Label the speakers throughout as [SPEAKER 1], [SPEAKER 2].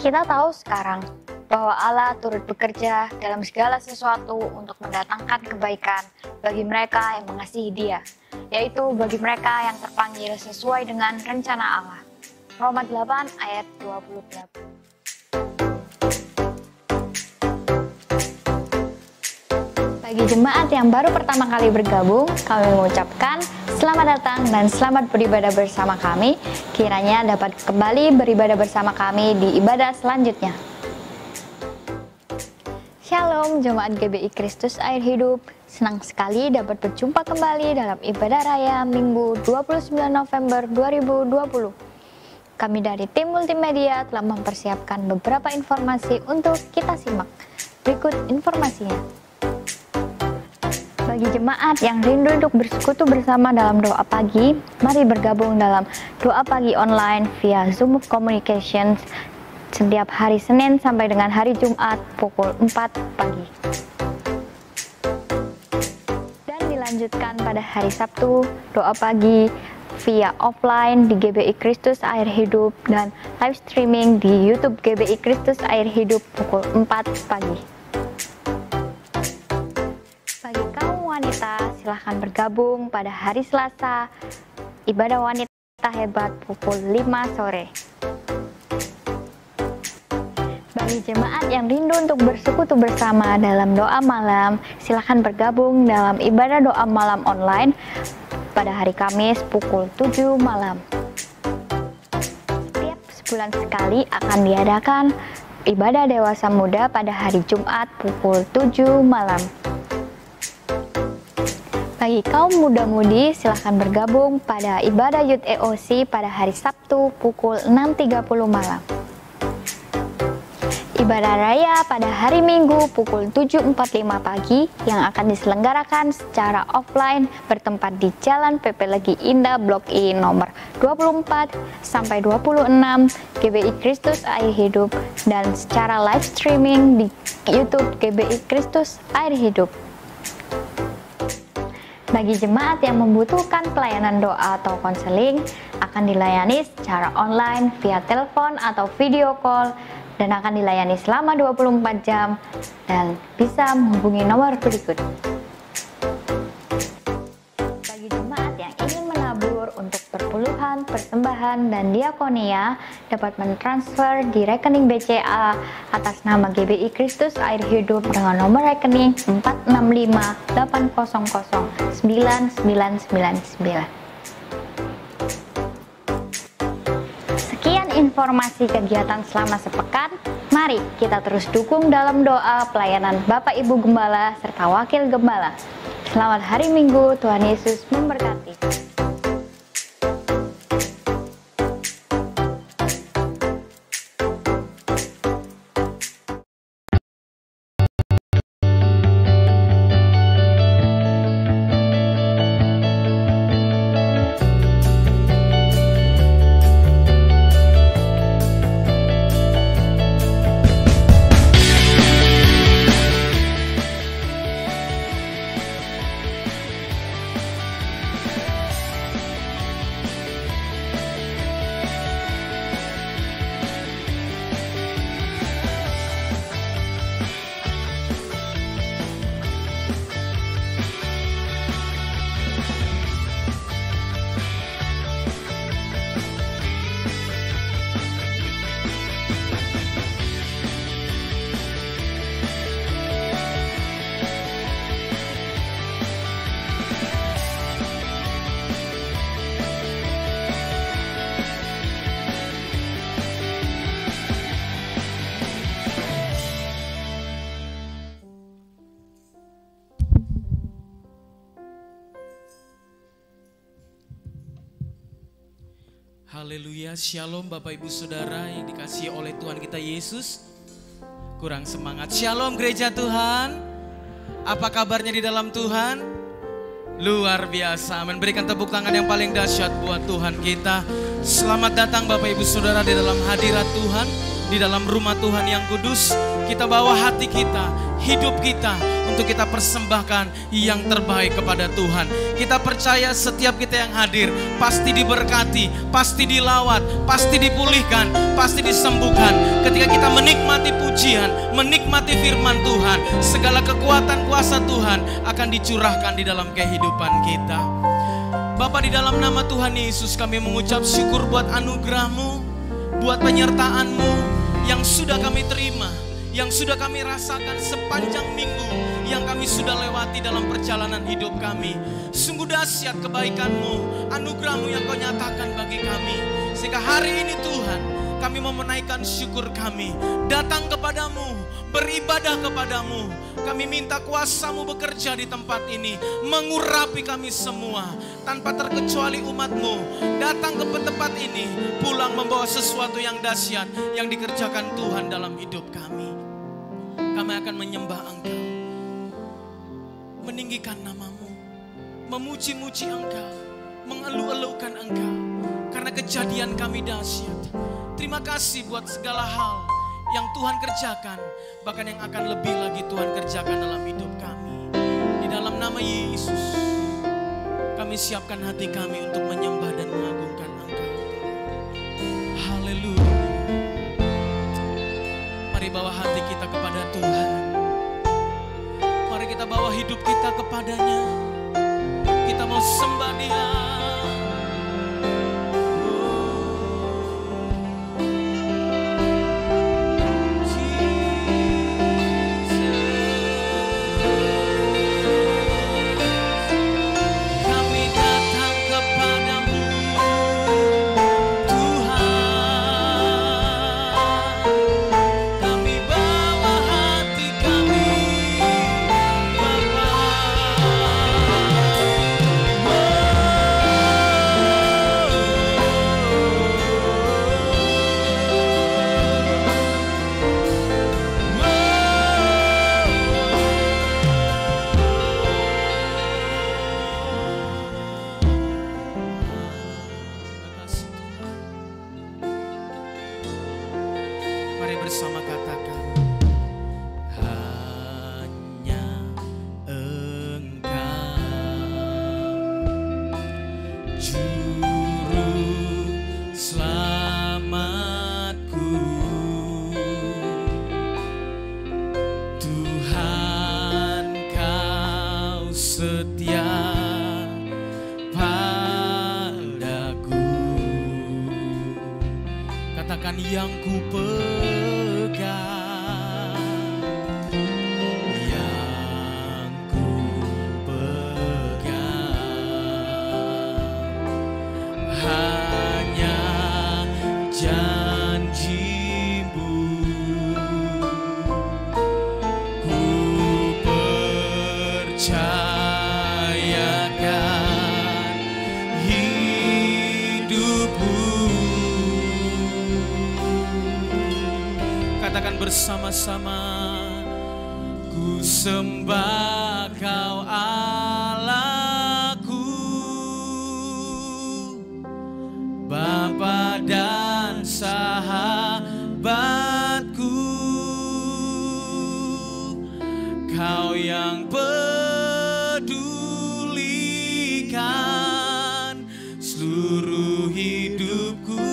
[SPEAKER 1] Kita tahu sekarang bahwa Allah turut bekerja dalam segala sesuatu untuk mendatangkan kebaikan bagi mereka yang mengasihi Dia, yaitu bagi mereka yang terpanggil sesuai dengan rencana Allah. Roma 8 ayat 28. Bagi jemaat yang baru pertama kali bergabung, kami mengucapkan selamat datang dan selamat beribadah bersama kami. Kiranya dapat kembali beribadah bersama kami di ibadah selanjutnya. Shalom jemaat GBI Kristus Air Hidup. Senang sekali dapat berjumpa kembali dalam ibadah raya Minggu 29 November 2020. Kami dari tim multimedia telah mempersiapkan beberapa informasi untuk kita simak. Berikut informasinya. Bagi jemaat yang rindu untuk bersekutu bersama dalam doa pagi, mari bergabung dalam doa pagi online via Zoom Communications setiap hari Senin sampai dengan hari Jumat pukul 4 pagi. Dan dilanjutkan pada hari Sabtu, doa pagi via offline di GBI Kristus Air Hidup dan live streaming di YouTube GBI Kristus Air Hidup pukul 4 pagi. Bagi kaum wanita, silahkan bergabung pada hari Selasa, ibadah wanita hebat pukul 5 sore. Bagi jemaat yang rindu untuk bersekutu bersama dalam doa malam, silahkan bergabung dalam ibadah doa malam online pada hari Kamis pukul 7 malam. Setiap sebulan sekali akan diadakan ibadah dewasa muda pada hari Jumat pukul 7 malam. Bagi kaum muda-mudi, silahkan bergabung pada ibadah Youth EOC pada hari Sabtu pukul 6.30 malam. Ibadah raya pada hari Minggu pukul 7.45 pagi yang akan diselenggarakan secara offline bertempat di Jalan PP Legi Indah Blok I nomor 24 sampai 26 GBI Kristus Air Hidup dan secara live streaming di YouTube GBI Kristus Air Hidup. Bagi jemaat yang membutuhkan pelayanan doa atau konseling akan dilayani secara online via telepon atau video call dan akan dilayani selama 24 jam dan bisa menghubungi nomor berikut. Bagi jemaat yang ingin menabur untuk perpuluhan, persembahan, dan diakonia dapat mentransfer di rekening BCA atas nama GBI Kristus Air Hidup dengan nomor rekening 465-800-9999. Sekian informasi kegiatan selama sepekan. Mari kita terus dukung dalam doa pelayanan Bapak Ibu Gembala serta Wakil Gembala. Selamat hari Minggu, Tuhan Yesus memberkati.
[SPEAKER 2] Haleluya, shalom Bapak Ibu Saudara yang dikasihi oleh Tuhan kita Yesus. Kurang semangat, shalom gereja Tuhan. Apa kabarnya di dalam Tuhan? Luar biasa, memberikan tepuk tangan yang paling dahsyat buat Tuhan kita. Selamat datang Bapak Ibu Saudara di dalam hadirat Tuhan, di dalam rumah Tuhan yang kudus. Kita bawa hati kita, hidup kita untuk kita persembahkan yang terbaik kepada Tuhan. Kita percaya setiap kita yang hadir pasti diberkati, pasti dilawat, pasti dipulihkan, pasti disembuhkan. Ketika kita menikmati pujian, menikmati firman Tuhan, segala kekuatan kuasa Tuhan akan dicurahkan di dalam kehidupan kita. Bapa, di dalam nama Tuhan Yesus kami mengucap syukur buat anugerah-Mu, buat penyertaan-Mu yang sudah kami terima, yang sudah kami rasakan sepanjang minggu yang kami sudah lewati dalam perjalanan hidup kami. Sungguh dahsyat kebaikan-Mu, anugerah-Mu yang Kau nyatakan bagi kami. Sehingga hari ini Tuhan, kami mau menaikkan syukur kami, datang kepadamu, beribadah kepadamu. Kami minta kuasa-Mu bekerja di tempat ini, mengurapi kami semua, tanpa terkecuali umat-Mu. Datang ke tempat ini, pulang membawa sesuatu yang dahsyat yang dikerjakan Tuhan dalam hidup kami. Kami akan menyembah Engkau, meninggikan nama-Mu, memuji-muji Engkau, mengeluh-elukan Engkau, karena kejadian kami dahsyat. Terima kasih buat segala hal yang Tuhan kerjakan, bahkan yang akan lebih lagi Tuhan kerjakan dalam hidup kami. Di dalam nama Yesus, kami siapkan hati kami untuk menyembah dan mengagungkan Engkau. Haleluya. Mari bawa hati kita kepada Tuhan. Mari kita bawa hidup kita kepadanya. Kita mau sembah Dia. Mari bersama katakan, hanya Engkau juru selamatku, Tuhan Kau setia padaku. Katakan, yang ku bersama-sama, ku sembah Kau Allahku, Bapa dan sahabatku, Kau yang pedulikan seluruh hidupku.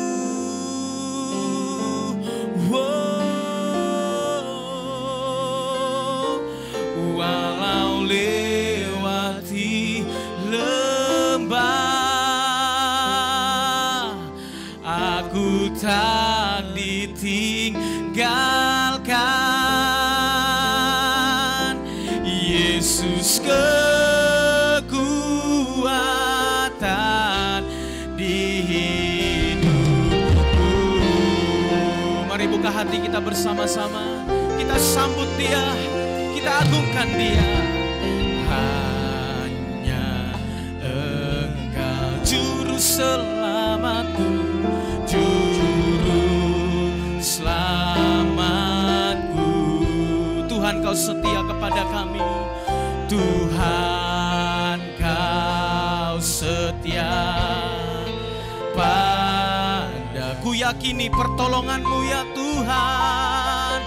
[SPEAKER 2] Tak ditinggalkan, Yesus kekuatan di hidupku. Mari buka hati kita bersama-sama, kita sambut Dia, kita agungkan Dia. Hanya Engkau juru selamatku, selamatku. Tuhan Kau setia kepada kami, Tuhan Kau setia padaku. Yakini pertolongan-Mu ya Tuhan.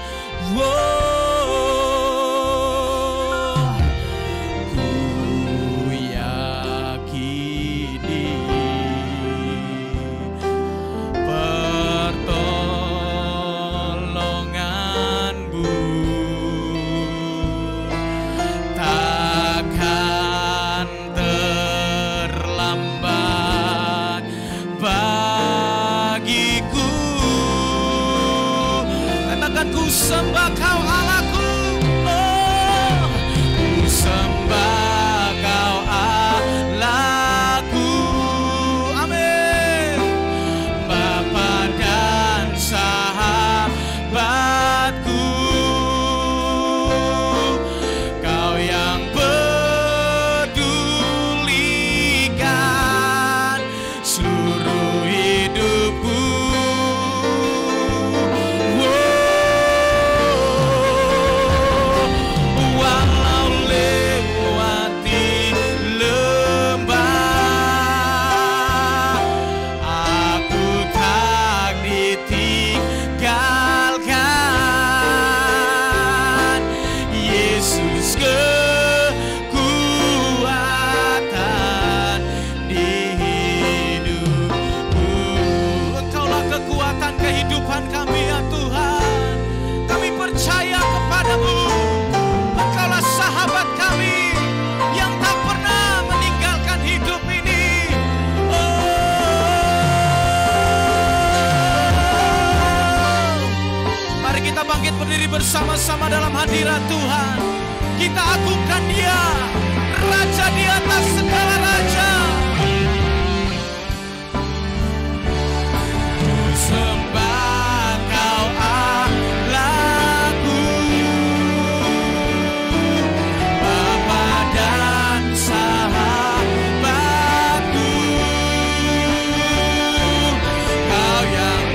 [SPEAKER 2] Sembah Kau Allahku, oh, ku sembah Kau Allahku, amin. Bapa dan sahabatku, Kau yang pedulikan seluruh hidupku. Berdiri bersama-sama dalam hadirat Tuhan. Kita agungkan Dia, Raja di atas segala raja. Ku sembah Kau Allahku, Bapa dan sahabatku, Kau yang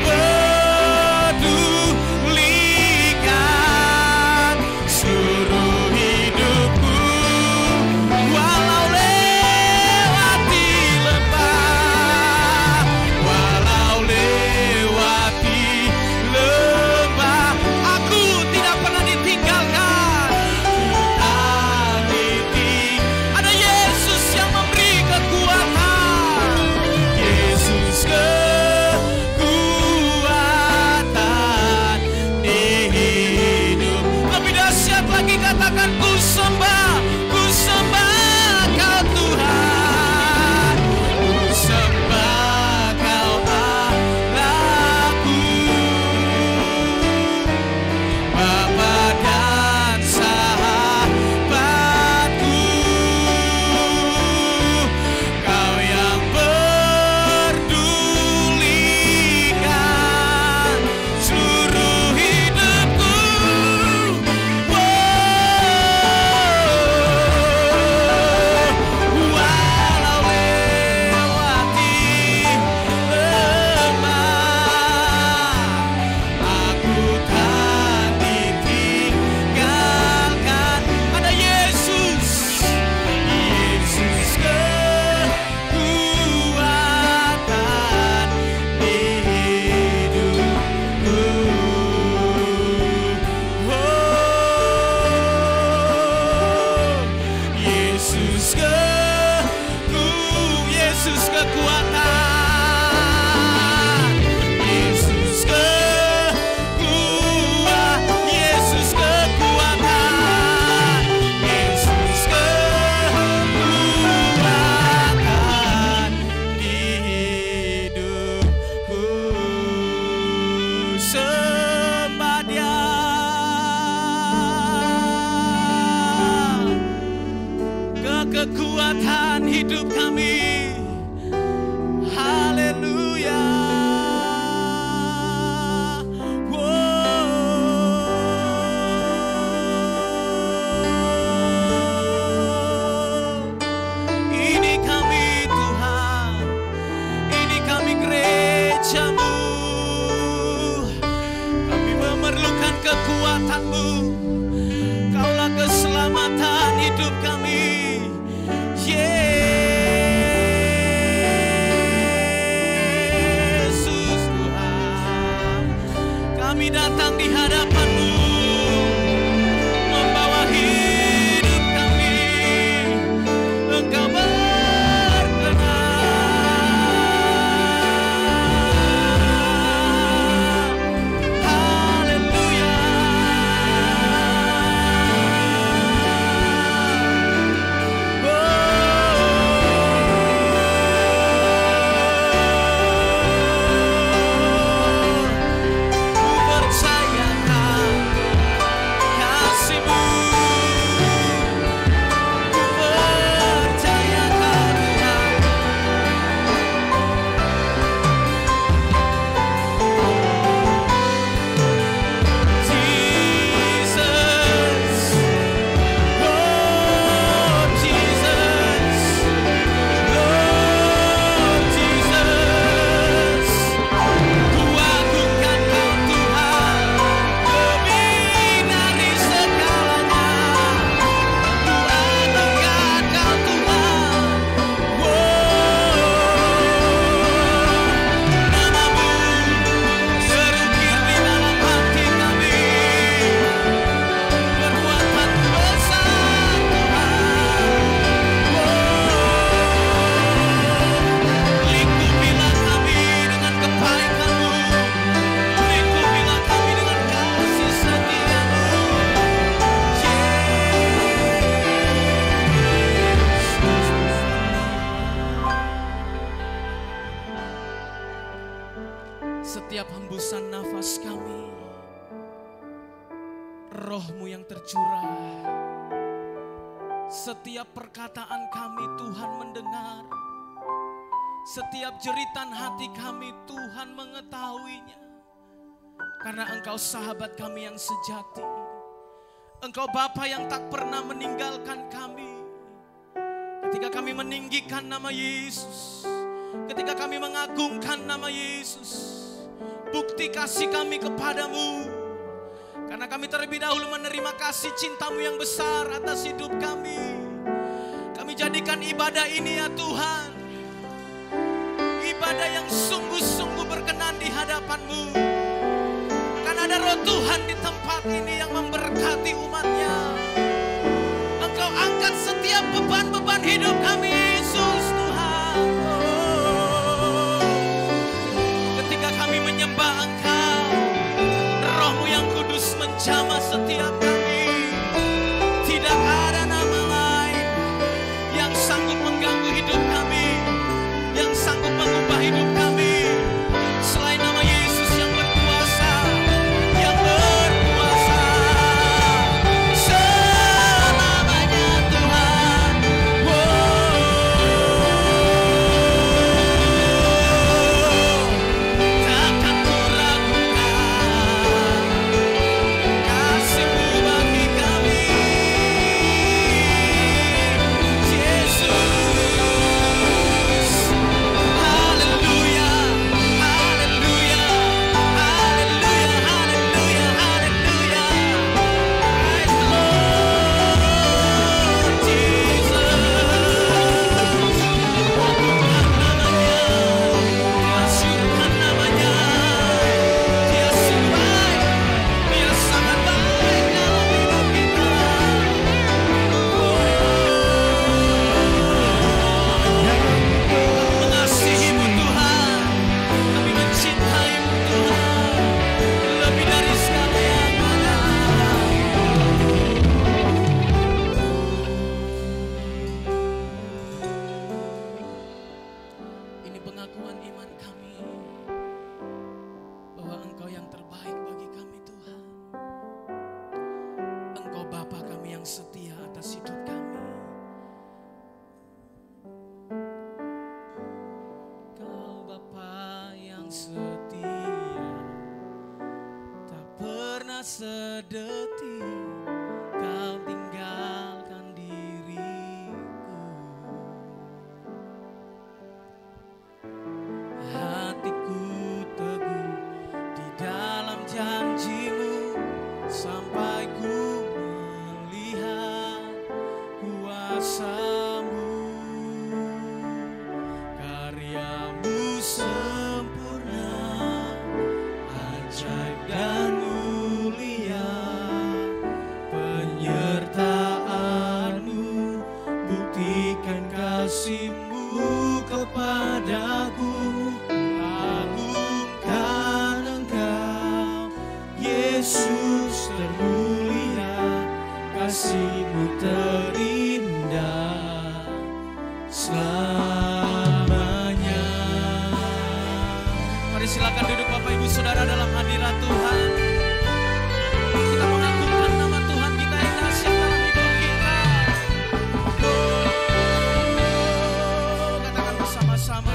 [SPEAKER 2] kekuatan hidup kami. Haleluya. Ini kami Tuhan, ini kami gereja-Mu. Kami memerlukan kekuatan-Mu. Kaulah keselamatan hidup kami. Yesus Tuhan, kami datang di hadapan-Mu. Setiap hembusan nafas kami, Roh-Mu yang tercurah. Setiap perkataan kami Tuhan mendengar. Setiap jeritan hati kami Tuhan mengetahuinya. Karena Engkau sahabat kami yang sejati. Engkau Bapa yang tak pernah meninggalkan kami. Ketika kami meninggikan nama Yesus, ketika kami mengagungkan nama Yesus, bukti kasih kami kepadamu. Karena kami terlebih dahulu menerima kasih cintamu yang besar atas hidup kami. Kami jadikan ibadah ini ya Tuhan, ibadah yang sungguh-sungguh berkenan di hadapan-Mu. Karena ada Roh Tuhan di tempat ini yang memberkati umat-Nya. Engkau angkat setiap beban-beban hidup kami Yesus Tuhan. Ketika kami menyembah Engkau, Roh-Mu yang kudus menjamah setiap kami. Tidak ada nama lain yang sanggup mengganggu hidup kami, yang sanggup mengubah hidup kami, selain nama Yesus yang berkuasa, yang berkuasa selamanya Tuhan. Takkan ku ragukan kasih-Mu bagi kami, Yesus. Haleluya, haleluya, haleluya, haleluya, haleluya. Praise the Lord Jesus. Agungkan namanya, Dia sungguh baik, Dia sangat baik dalam hidup kita. Mengasihi-Mu Tuhan, kami mencintai-Mu Tuhan, lebih dari segala yang ada. Ini pengakuan iman kami, bahwa Engkau yang terbaik bagi kami Tuhan. Engkau Bapa kami yang setia atas hidup kami. Kau Bapa yang setia, tak pernah sedetik Kau tinggalkan diriku. Hatiku teguh di dalam janji-Mu, sampai ku melihat kuasa-Mu. Karya-Mu sempurna, ajaib dan mulia. Penyertaan-Mu buktikan kasih-Mu kepadaku. Agungkan Engkau, Yesus termulia. Kasih-Mu terindah selamanya. Mari silakan duduk Bapak Ibu Saudara dalam hadirat Tuhan. Kita mengagungkan nama Tuhan kita yang dahsyat dalam hidup kita. Katakan bersama-sama.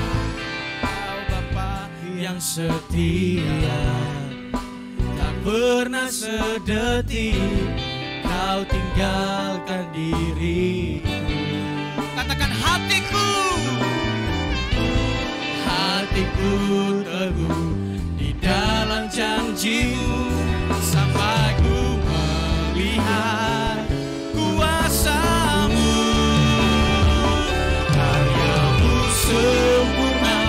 [SPEAKER 2] Kau Bapa yang setia, tak pernah sedetik Kau tinggalkan diriku. Katakan hatiku, hatiku teguh di dalam janji-Mu, sampai ku melihat kuasa-Mu. Karya-Mu sempurna,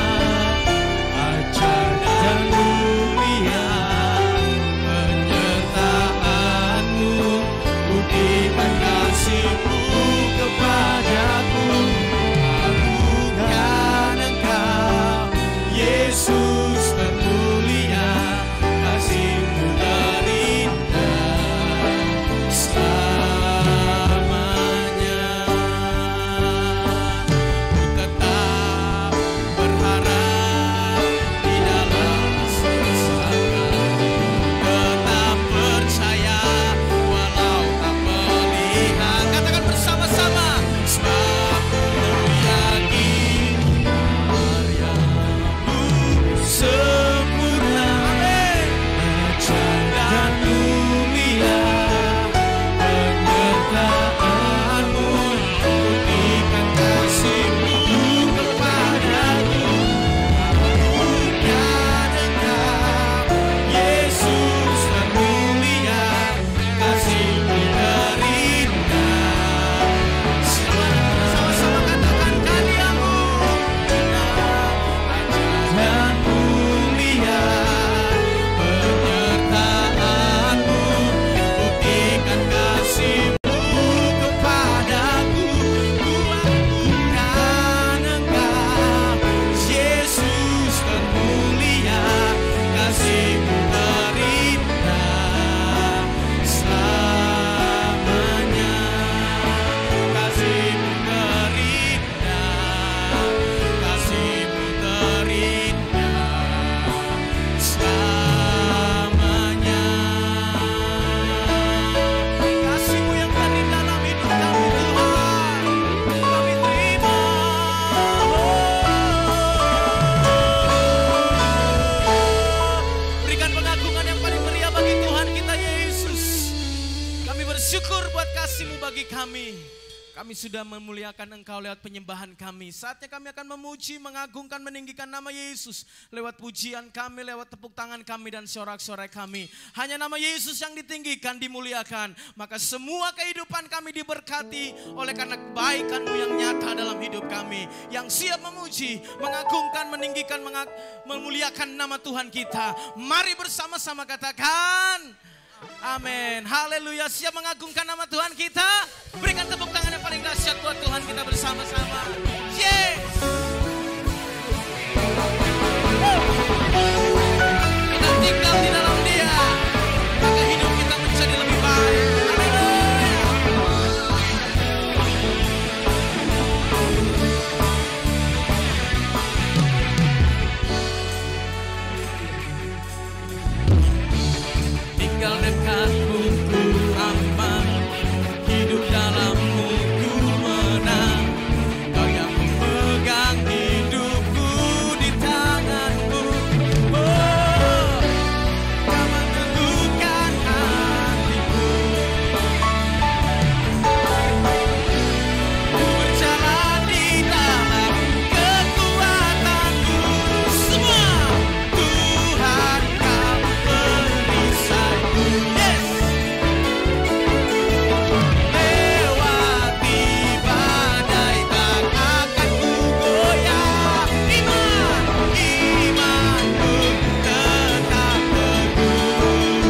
[SPEAKER 2] ajaib dan mulia. Penyertaan-Mu buktikan kasih-Mu kepadaku. Agungkan Engkau, Yesus termulia. Kasih-Mu terindah selamanya. Ku tetap berharap di dalam Kami sudah memuliakan Engkau lewat penyembahan kami. Saatnya kami akan memuji, mengagungkan, meninggikan nama Yesus. Lewat pujian kami, lewat tepuk tangan kami dan sorak-sorai kami. Hanya nama Yesus yang ditinggikan, dimuliakan. Maka semua kehidupan kami diberkati oleh karena kebaikan-Mu yang nyata dalam hidup kami. Yang siap memuji, mengagungkan, meninggikan, memuliakan nama Tuhan kita. Mari bersama-sama katakan amin. Haleluya. Siap mengagungkan nama Tuhan kita? Berikan tepuk tangan yang paling dahsyat buat Tuhan kita bersama-sama. Yes. Kita tinggal di dalam Dia, maka hidup kita menjadi lebih baik. Tinggal dekatmu ku aman, hidup dalammu ku menang. Kau yang memegang hidupku di tanganmu. Oh, kau meneguhkan hatiku. Ku berjalan di dalam kekuatanmu. Semua Tuhan kau perisai. Yes. Lewati badai tak akan ku goyah. Imanku tetap teguh,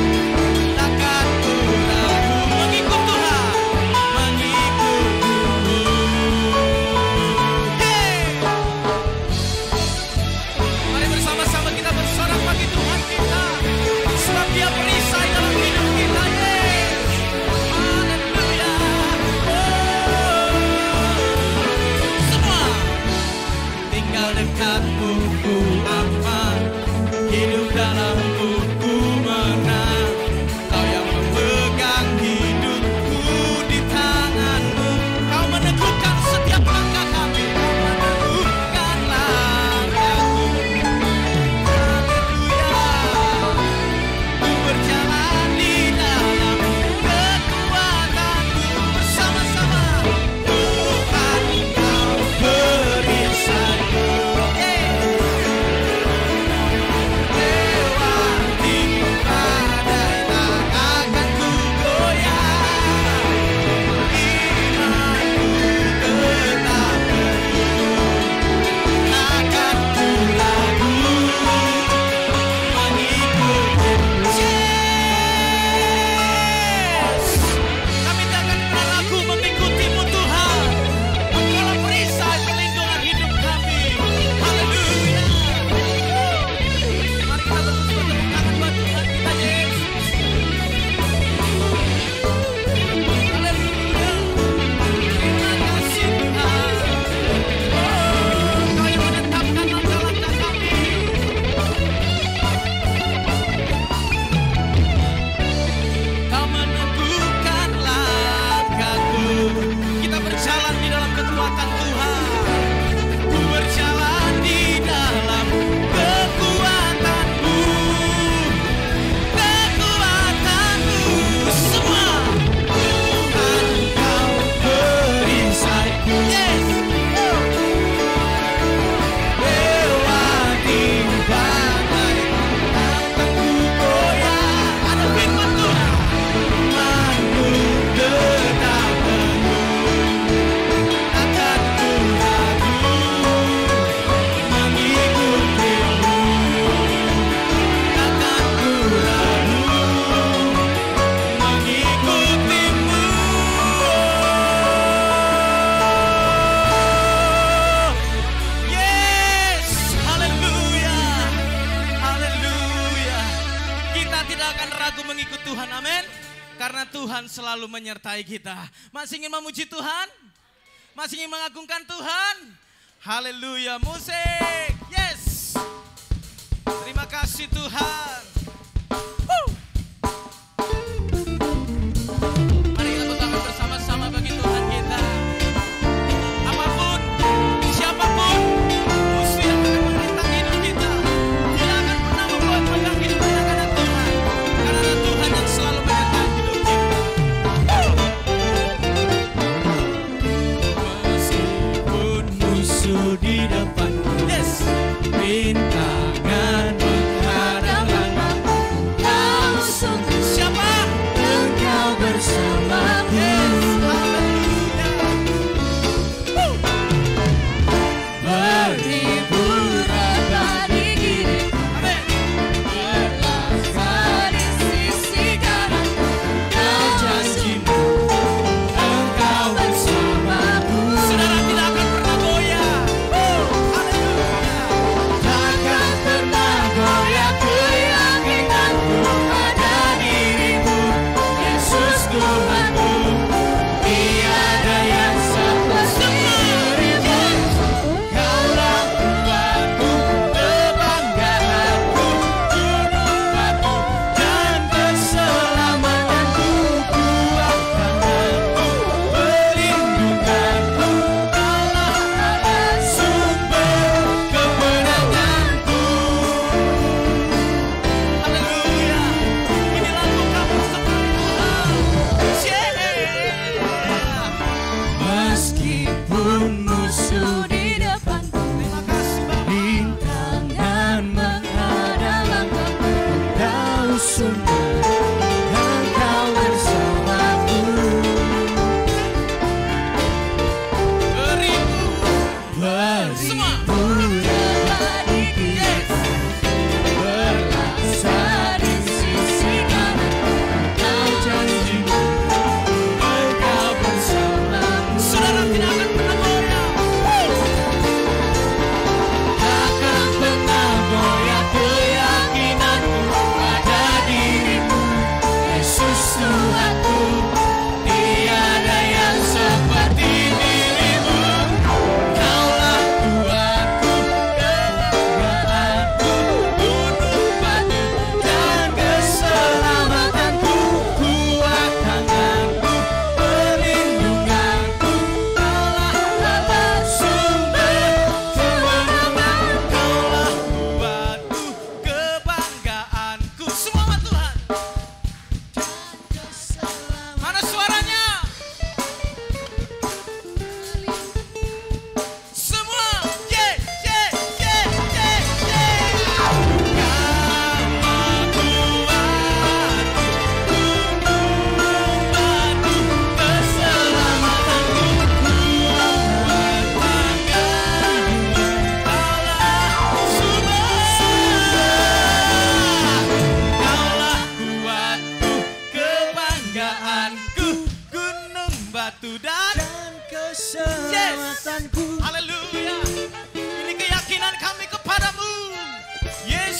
[SPEAKER 2] takkan ku ragu mengikut Tuhan, mengikut-Mu. Mari bersama-sama kita bersorak bagi Tuhan kita, sebab Dia perisai dalam hidup kita. Haleluya. Semua tinggal dekatmu ku aman, hidup dalammu ku menang. Kau yang memegang hidupku di tanganmu. Kau meneguhkan setiap langkah kami. Kau meneguhkan langkahku. Haleluya. Ku berjalan di dalam kekuatanmu. Bersama-sama Tuhan kau perisai. Lewati badai tak akan ku goyah. Imanku tetap teguh, takkan ku ragu mengikut-Mu. Yes. Kami tak akan pernah ragu mengikuti-Mu Tuhan. Engkaulah perisai perlindungan hidup kami. Haleluya. Mari kita bertepuk tangan buat Tuhan kita Yesus. Haleluya. Terima kasih Tuhan. Oh, Kau yang menetapkan langkah-langkah kami. Kau meneguhkan langkahku. Kita berjalan di dalam kekuatan Tuhan. Ku berjalan di dalam kekuatan-Mu. Kekuatan-Mu. Semua Tuhan kau perisai. Yes. Lewati badai takkan ku goyah. Ada firman Tuhan. Imanku tetap teguh, takkan ku ragu mengikut-Mu. Takkan ku ragu mengikut-Mu. Yes, haleluya, haleluya. Kita tidak akan ragu mengikut Tuhan, amin. Karena Tuhan selalu menyertai kita. Masih ingin memuji Tuhan? Masih ingin mengagungkan Tuhan? Haleluya, musik. Yes. Terima kasih Tuhan. Woo. Mari kita bertangan bersama-sama bagi Tuhan kita. Apapun, siapapun musuh yang akan menentang hidup kita, tidak akan pernah membuat pegang hidup kita karena Tuhan. Karena Tuhan yang selalu menyertai hidup kita.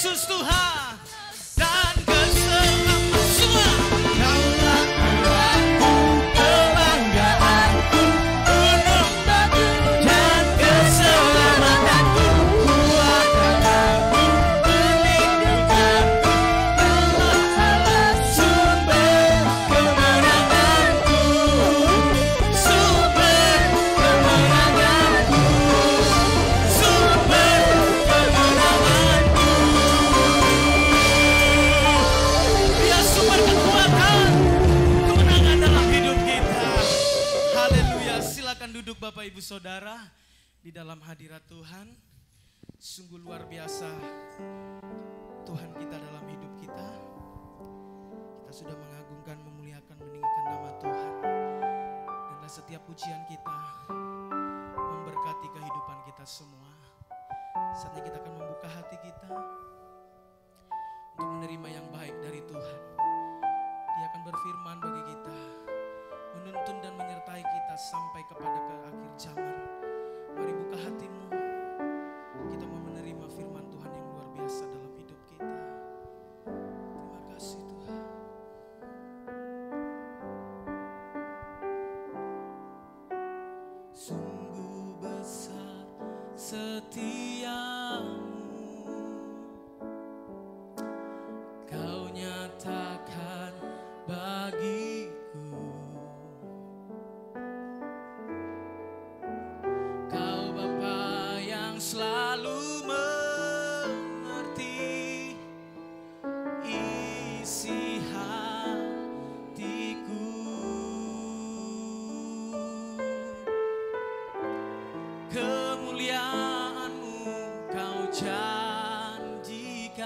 [SPEAKER 2] Yesus Tuhan dan keselamatan semua. Kaulah Tuhanku, kebanggaanku, gunung batu dan keselamatanku, kuatanku, perlindunganku, Allah sumber kemenanganku, sumber kemenanganku, sumber kemenanganku. Dia sumber kekuatan, kemenangan dalam hidup kita. Haleluya. Silakan duduk Bapak Ibu Saudara di dalam hadirat Tuhan. Sungguh luar biasa Tuhan kita dalam hidup kita. Kita sudah mengagungkan, memuliakan, meninggikan nama Tuhan. Dan setiap pujian kita memberkati kehidupan kita semua. Saatnya kita akan membuka hati kita untuk menerima yang baik dari Tuhan. Dia akan berfirman bagi kita, menuntun dan menyertai kita sampai kepada ke akhir zaman. Mari buka hatimu, kita mau menerima firman Tuhan yang luar biasa dalam hidup kita. Terima kasih Tuhan. Sungguh besar setiamu, Kau nyatakan bagiku. Kau Bapa yang selalu mengerti isi hatiku. Kemuliaan-Mu Kau janjikan,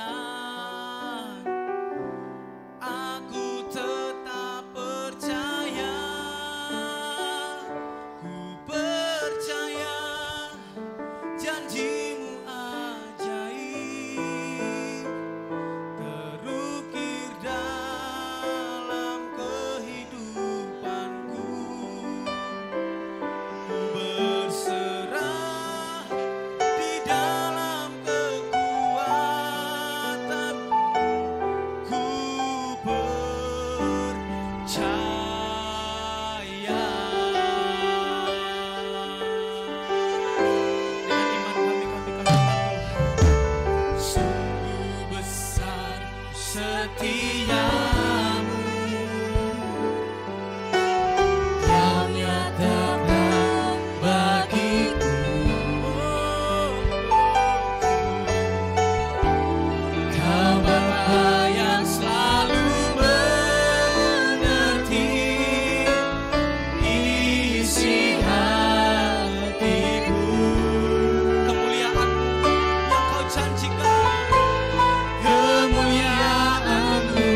[SPEAKER 2] aku tetap percaya. Ku percaya janji-Mu ajaib, terukir dalam kehidupanku. Ku berserah di dalam kekuatan-Mu. Ku percaya. Dengan iman kami katakan Tuhan, sungguh besar setiamu, Kau nyatakan bagiku. Kau Bapa yang selalu mengerti isi hatiku. Kemuliaan-Mu yang Kau janjikan, kemuliaan-Mu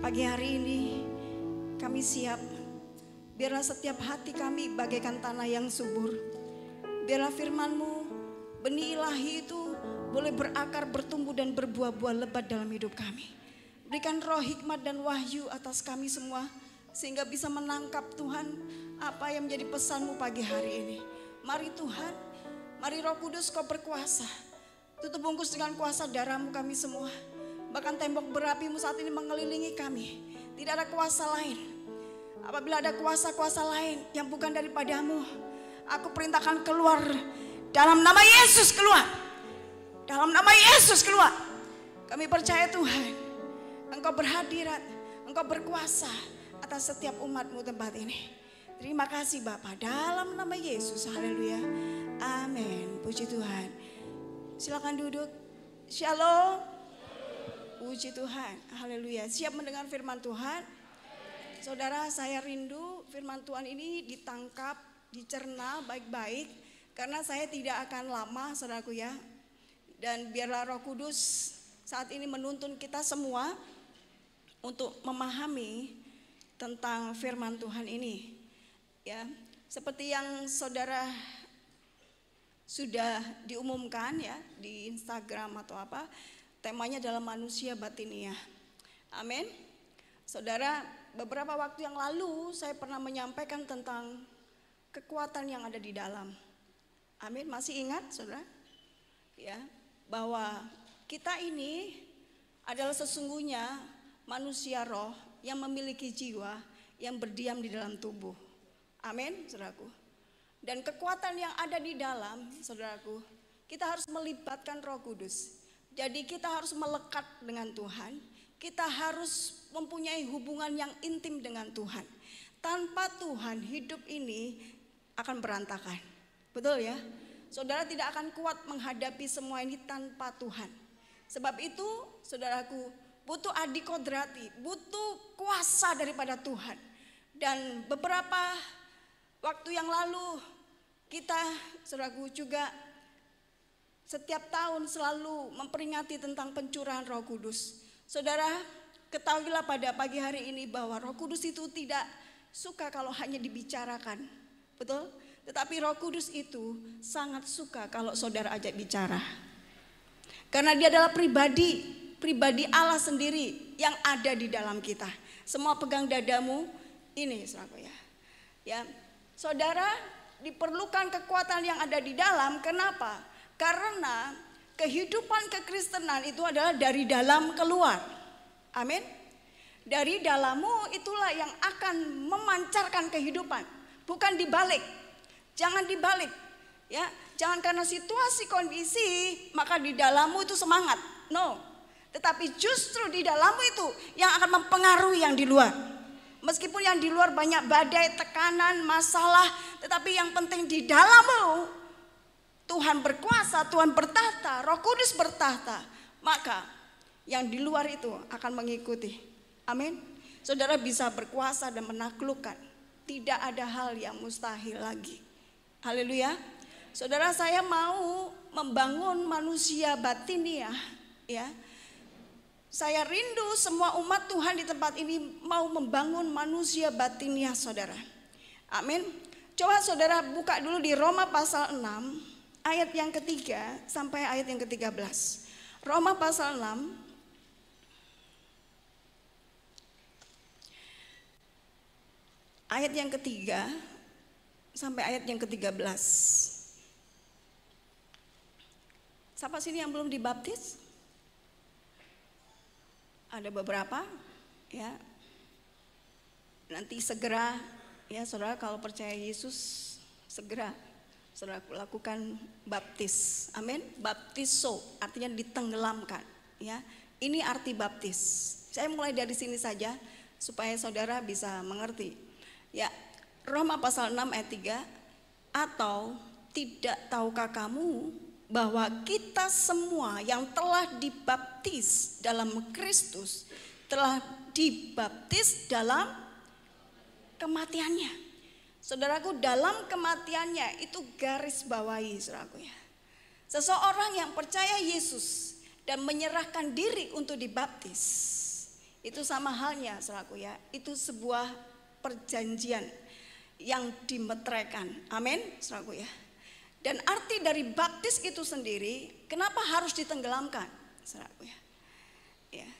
[SPEAKER 3] Pagi hari ini kami siap. Biarlah setiap hati kami bagaikan tanah yang subur. Biarlah firman-Mu, benih ilahi itu boleh berakar, bertumbuh dan berbuah-buah lebat dalam hidup kami. Berikan roh hikmat dan wahyu atas kami semua, sehingga bisa menangkap Tuhan apa yang menjadi pesan-Mu pagi hari ini. Mari Tuhan, mari Roh Kudus Kau berkuasa. Tutup bungkus dengan kuasa darah-Mu kami semua. Bahkan tembok berapi-Mu saat ini mengelilingi kami. Tidak ada kuasa lain. Apabila ada kuasa-kuasa lain yang bukan daripada-Mu, aku perintahkan keluar. Dalam nama Yesus keluar. Dalam nama Yesus keluar. Kami percaya Tuhan, Engkau berhadirat, Engkau berkuasa atas setiap umat-Mu tempat ini. Terima kasih Bapa, dalam nama Yesus. Haleluya. Amin. Puji Tuhan. Silakan duduk. Shalom. Puji Tuhan. Haleluya. Siap mendengar firman Tuhan? Saudara, saya rindu firman Tuhan ini ditangkap, dicerna baik-baik, karena saya tidak akan lama, saudaraku ya. Dan biarlah Roh Kudus saat ini menuntun kita semua untuk memahami tentang firman Tuhan ini. Ya, seperti yang saudara sudah diumumkan ya di Instagram atau apa, temanya adalah manusia batiniah. Amin. Saudara, beberapa waktu yang lalu saya pernah menyampaikan tentang kekuatan yang ada di dalam. Amin, masih ingat saudara? Ya, bahwa kita ini adalah sesungguhnya manusia roh yang memiliki jiwa yang berdiam di dalam tubuh. Amin, saudaraku. Dan kekuatan yang ada di dalam, saudaraku, kita harus melibatkan Roh Kudus. Jadi kita harus melekat dengan Tuhan. Kita harus mempunyai hubungan yang intim dengan Tuhan. Tanpa Tuhan hidup ini akan berantakan. Betul ya? Saudara tidak akan kuat menghadapi semua ini tanpa Tuhan. Sebab itu saudaraku, butuh adikodrati, butuh kuasa daripada Tuhan. Dan beberapa waktu yang lalu kita saudaraku juga setiap tahun selalu memperingati tentang pencurahan Roh Kudus. Saudara, ketahuilah pada pagi hari ini bahwa Roh Kudus itu tidak suka kalau hanya dibicarakan. Betul? Tetapi Roh Kudus itu sangat suka kalau saudara ajak bicara. Karena dia adalah pribadi Allah sendiri yang ada di dalam kita. Semua pegang dadamu ini, saudaraku ya. Ya, saudara, diperlukan kekuatan yang ada di dalam. Kenapa? Karena kehidupan kekristenan itu adalah dari dalam keluar. Amin. Dari dalammu itulah yang akan memancarkan kehidupan, bukan dibalik. Jangan dibalik. Ya, jangan karena situasi kondisi maka di dalammu itu semangat. No. Tetapi justru di dalammu itu yang akan mempengaruhi yang di luar. Meskipun yang di luar banyak badai, tekanan, masalah, tetapi yang penting di dalammu Tuhan berkuasa, Tuhan bertahta, Roh Kudus bertahta. Maka yang di luar itu akan mengikuti. Amin. Saudara bisa berkuasa dan menaklukkan. Tidak ada hal yang mustahil lagi. Haleluya. Saudara, saya mau membangun manusia batiniah ya. Saya rindu semua umat Tuhan di tempat ini mau membangun manusia batiniah saudara. Amin. Coba saudara buka dulu di Roma pasal 6. Ayat yang ketiga sampai ayat yang ke-13. Roma pasal 6. Ayat yang ketiga sampai ayat yang ke-13. Siapa sini yang belum dibaptis? Ada beberapa ya. Nanti segera ya saudara, kalau percaya Yesus segera saudara lakukan baptis. Amin. Baptiso artinya ditenggelamkan ya. Ini arti baptis. Saya mulai dari sini saja supaya saudara bisa mengerti. Ya, Roma pasal 6 ayat 3. Atau tidak tahukah kamu bahwa kita semua yang telah dibaptis dalam Kristus telah dibaptis dalam kematiannya. Saudaraku, dalam kematiannya itu garis bawahi saudaraku ya. Seseorang yang percaya Yesus dan menyerahkan diri untuk dibaptis, Itu sama halnya saudaraku ya, itu sebuah perjanjian yang dimeteraikan. Amin saudaraku ya. Dan arti dari baptis itu sendiri, kenapa harus ditenggelamkan saudaraku ya? Ya.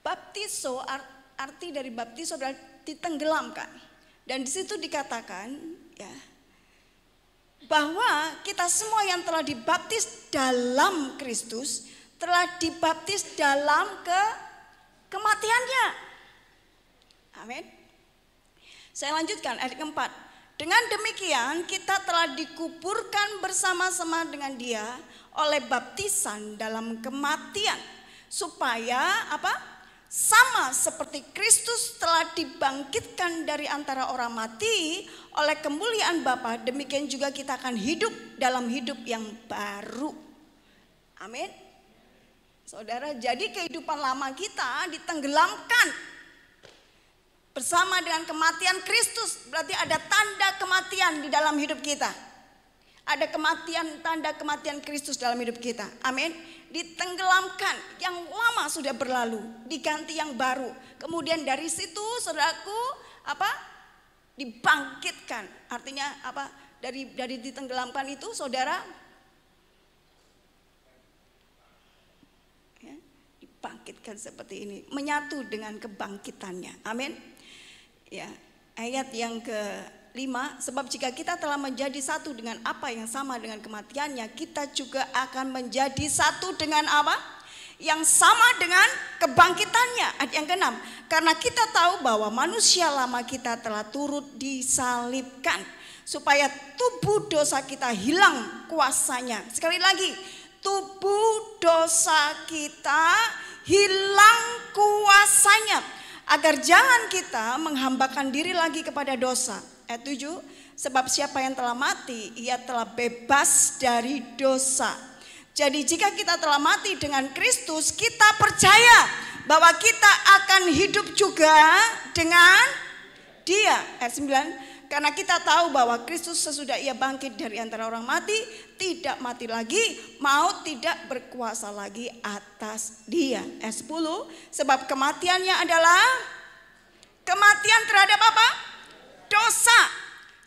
[SPEAKER 3] Baptiso, arti dari baptiso adalah ditenggelamkan. Dan di situ dikatakan ya, bahwa kita semua yang telah dibaptis dalam Kristus telah dibaptis dalam kematiannya. Amin. Saya lanjutkan ayat keempat. Dengan demikian kita telah dikuburkan bersama-sama dengan Dia oleh baptisan dalam kematian, supaya apa? Sama seperti Kristus telah dibangkitkan dari antara orang mati oleh kemuliaan Bapa, demikian juga kita akan hidup dalam hidup yang baru. Amin. Saudara, jadi kehidupan lama kita ditenggelamkan bersama dengan kematian Kristus. Berarti ada tanda kematian di dalam hidup kita. Ada kematian, tanda kematian Kristus dalam hidup kita. Amin. Ditenggelamkan, yang lama sudah berlalu, diganti yang baru. Kemudian dari situ saudaraku apa? Dibangkitkan. Artinya apa? Dari ditenggelamkan itu saudara ya, dibangkitkan seperti ini, menyatu dengan kebangkitannya. Amin. Ya, ayat yang ke-5, sebab jika kita telah menjadi satu dengan apa yang sama dengan kematiannya, kita juga akan menjadi satu dengan apa? Yang sama dengan kebangkitannya. Ayat yang ke-6, karena kita tahu bahwa manusia lama kita telah turut disalibkan, supaya tubuh dosa kita hilang kuasanya. Sekali lagi, tubuh dosa kita hilang kuasanya, agar jangan kita menghambakan diri lagi kepada dosa. Ayat 7, sebab siapa yang telah mati, ia telah bebas dari dosa. Jadi jika kita telah mati dengan Kristus, kita percaya bahwa kita akan hidup juga dengan Dia. Ayat 9, karena kita tahu bahwa Kristus sesudah ia bangkit dari antara orang mati, tidak mati lagi, maut tidak berkuasa lagi atas dia. Ayat 10, sebab kematiannya adalah kematian terhadap apa? Dosa.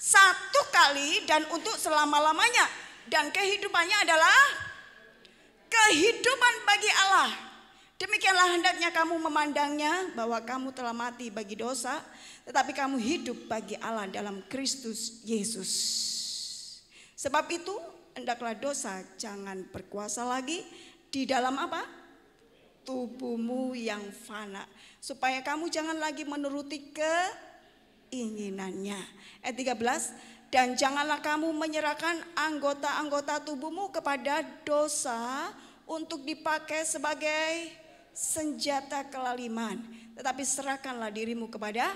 [SPEAKER 3] Satu kali dan untuk selama-lamanya. Dan kehidupannya adalah kehidupan bagi Allah. Demikianlah hendaknya kamu memandangnya, bahwa kamu telah mati bagi dosa, tetapi kamu hidup bagi Allah dalam Kristus Yesus. Sebab itu hendaklah dosa jangan berkuasa lagi di dalam apa? Tubuhmu yang fana, supaya kamu jangan lagi menuruti keinginannya. Ayat 13, dan janganlah kamu menyerahkan anggota-anggota tubuhmu kepada dosa untuk dipakai sebagai senjata kelaliman, tetapi serahkanlah dirimu kepada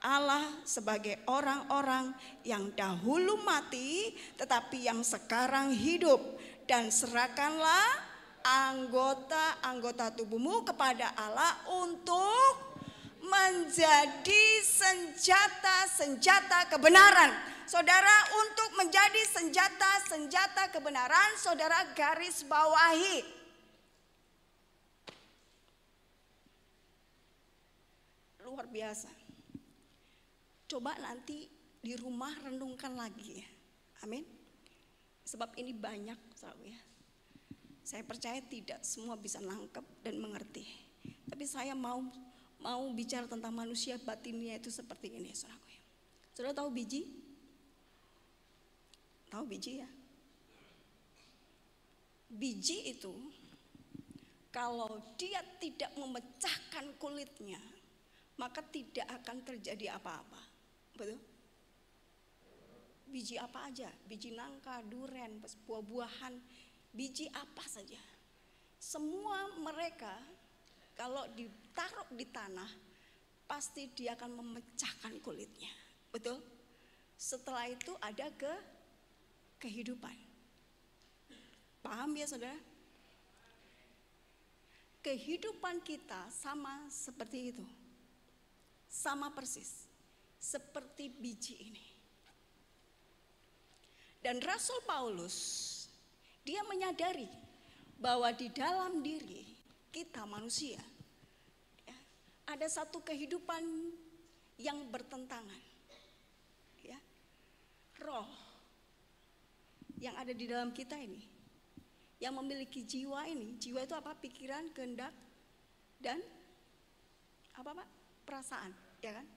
[SPEAKER 3] Allah sebagai orang-orang yang dahulu mati tetapi yang sekarang hidup, dan serahkanlah anggota-anggota tubuhmu kepada Allah untuk menjadi senjata-senjata kebenaran. Saudara, untuk menjadi senjata-senjata kebenaran, saudara garis bawahi. Luar biasa. Coba nanti di rumah renungkan lagi ya. Amin. Sebab ini banyak, saudara ya. Saya percaya tidak semua bisa nangkep dan mengerti. Tapi saya mau bicara tentang manusia batinnya itu seperti ini, saudara ya. Saudara tahu biji? Tahu biji ya? Biji itu kalau dia tidak memecahkan kulitnya, maka tidak akan terjadi apa-apa. Betul? Biji apa aja, biji nangka, duren, buah-buahan, biji apa saja. Semua mereka kalau ditaruh di tanah, pasti dia akan memecahkan kulitnya. Betul? Setelah itu ada kehidupan. Paham ya saudara? Kehidupan kita sama seperti itu. Sama persis seperti biji ini. Dan Rasul Paulus, dia menyadari bahwa di dalam diri kita manusia ada satu kehidupan yang bertentangan. Ya. Roh yang ada di dalam kita ini, yang memiliki jiwa ini. Jiwa itu apa? Pikiran, kehendak, dan apa Pak? Perasaan, ya kan?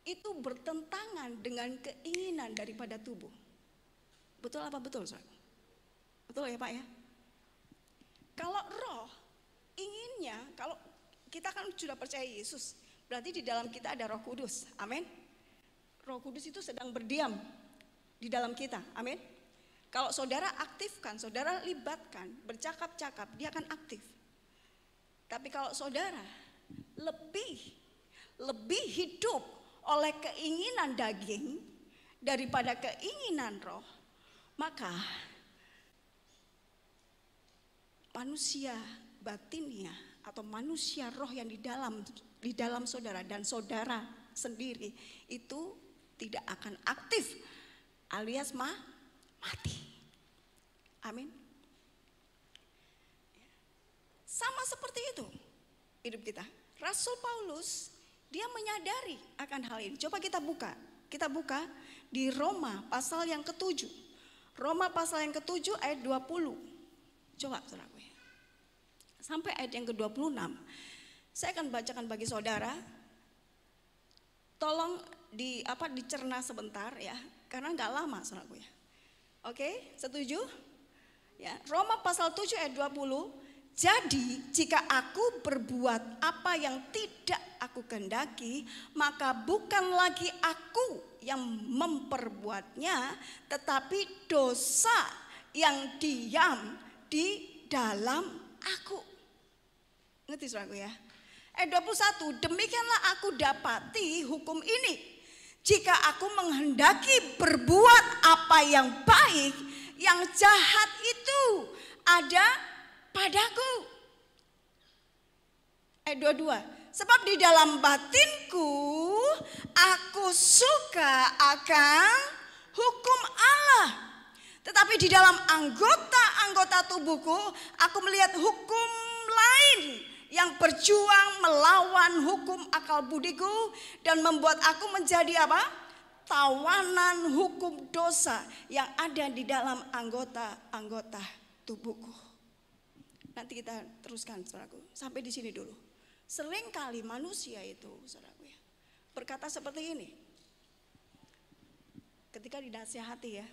[SPEAKER 3] Itu bertentangan dengan keinginan daripada tubuh. Betul apa betul, saudara? Betul ya Pak ya? Kalau roh inginnya, kalau kita kan sudah percaya Yesus, berarti di dalam kita ada Roh Kudus. Amin. Roh Kudus itu sedang berdiam di dalam kita. Amin. Kalau saudara aktifkan, saudara libatkan, bercakap-cakap, dia akan aktif. Tapi kalau saudara lebih hidup oleh keinginan daging daripada keinginan roh, maka manusia batinnya atau manusia roh yang di dalam saudara dan saudara sendiri itu tidak akan aktif, alias mati. Amin. Sama seperti itu hidup kita. Rasul Paulus dia menyadari akan hal ini. Coba kita buka di Roma pasal yang ke-7. Roma pasal yang ke-7 ayat 20. Coba saudaraku ya. Sampai ayat yang ke-26. Saya akan bacakan bagi saudara. Tolong dicerna sebentar ya, karena nggak lama saudaraku ya. Oke, setuju? Ya, Roma pasal 7 ayat 20. Jadi jika aku berbuat apa yang tidak aku kehendaki, maka bukan lagi aku yang memperbuatnya, tetapi dosa yang diam di dalam aku. Ngerti saudaraku ya? Ayat 21, demikianlah aku dapati hukum ini. Jika aku menghendaki berbuat apa yang baik, yang jahat itu ada padaku. Ayat 22, sebab di dalam batinku aku suka akan hukum Allah, tetapi di dalam anggota-anggota tubuhku aku melihat hukum lain yang berjuang melawan hukum akal budiku dan membuat aku menjadi apa? Tawanan hukum dosa yang ada di dalam anggota-anggota tubuhku. Nanti kita teruskan saudaraku, sampai di sini dulu. Seringkali manusia itu saudaraku ya, berkata seperti ini. Ketika dinasihati ya,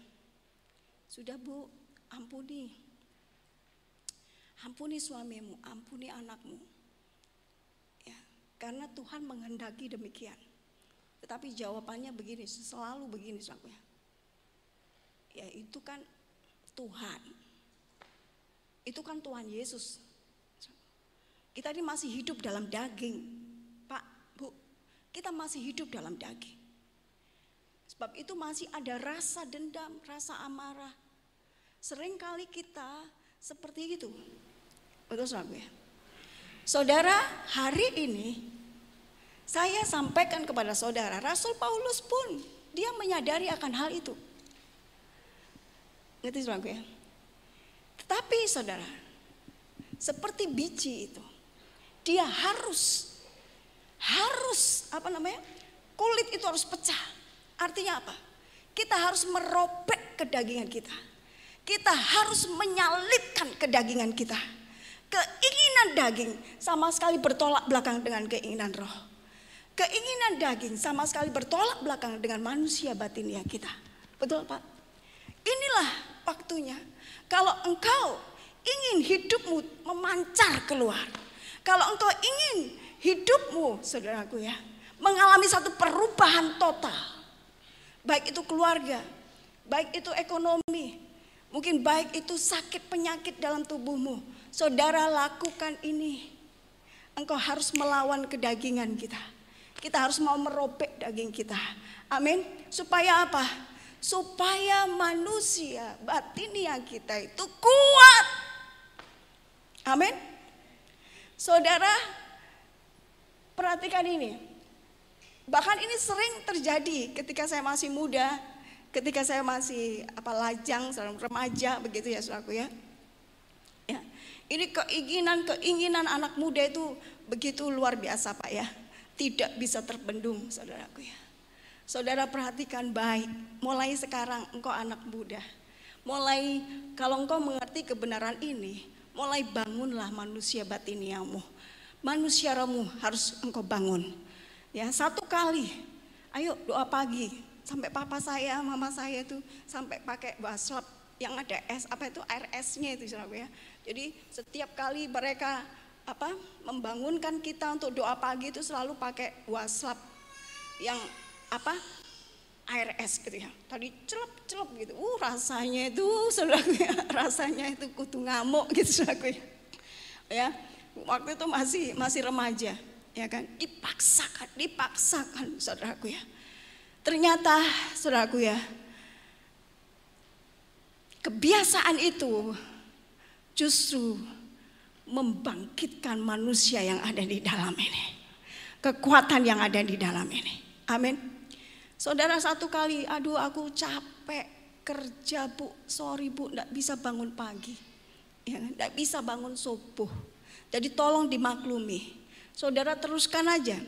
[SPEAKER 3] sudah Bu, ampuni suamimu, ampuni anakmu. Ya, karena Tuhan menghendaki demikian. Tetapi jawabannya begini, selalu begini saudaraku ya. Ya itu kan Tuhan. Itu kan Tuhan Yesus. Kita ini masih hidup dalam daging. Pak, Bu, kita masih hidup dalam daging. Sebab itu masih ada rasa dendam, rasa amarah. Seringkali kita seperti itu. Betul saudara ya? Saudara, hari ini saya sampaikan kepada saudara, Rasul Paulus pun dia menyadari akan hal itu. Ngerti saudara ya? Tetapi saudara, seperti biji itu, dia harus kulit itu harus pecah. Artinya apa? Kita harus merobek kedagingan kita. Kita harus menyalipkan kedagingan kita. Keinginan daging sama sekali bertolak belakang dengan keinginan roh. Keinginan daging sama sekali bertolak belakang dengan manusia batinia kita. Betul Pak? Inilah waktunya. Kalau engkau ingin hidupmu memancar keluar, kalau engkau ingin hidupmu, saudaraku ya, mengalami satu perubahan total, baik itu keluarga, baik itu ekonomi, mungkin baik itu sakit penyakit dalam tubuhmu, saudara lakukan ini. Engkau harus melawan kedagingan kita. Kita harus mau merobek daging kita. Amin. Supaya apa? Supaya manusia batinia kita itu kuat. Amin. Saudara, perhatikan ini. Bahkan ini sering terjadi ketika saya masih muda, ketika saya masih lajang, remaja begitu ya saudaraku ya. Ya. Ini keinginan anak muda itu begitu luar biasa Pak ya. Tidak bisa terbendung saudaraku ya. Saudara perhatikan baik, mulai sekarang engkau anak muda. Mulai kalau engkau mengerti kebenaran ini, mulai bangunlah manusia batiniamu. Manusia rohmu harus engkau bangun. Ya, satu kali, ayo doa pagi. Sampai papa saya, mama saya itu sampai pakai waslap yang ada es, apa itu air esnya itu saudaraku ya. Jadi setiap kali mereka membangunkan kita untuk doa pagi itu selalu pakai waslap yang air es gitu ya. Tadi celup gitu. Rasanya itu saudaraku ya, rasanya itu kutu ngamuk gitu saudaraku ya. Ya, waktu itu masih remaja, ya kan? Dipaksakan saudaraku ya. Ternyata saudaraku ya, kebiasaan itu justru membangkitkan manusia yang ada di dalam ini. Kekuatan yang ada di dalam ini. Amin. Saudara satu kali, aduh aku capek kerja bu, sorry bu, enggak bisa bangun pagi. Ya, enggak bisa bangun subuh. Jadi tolong dimaklumi. Saudara teruskan aja.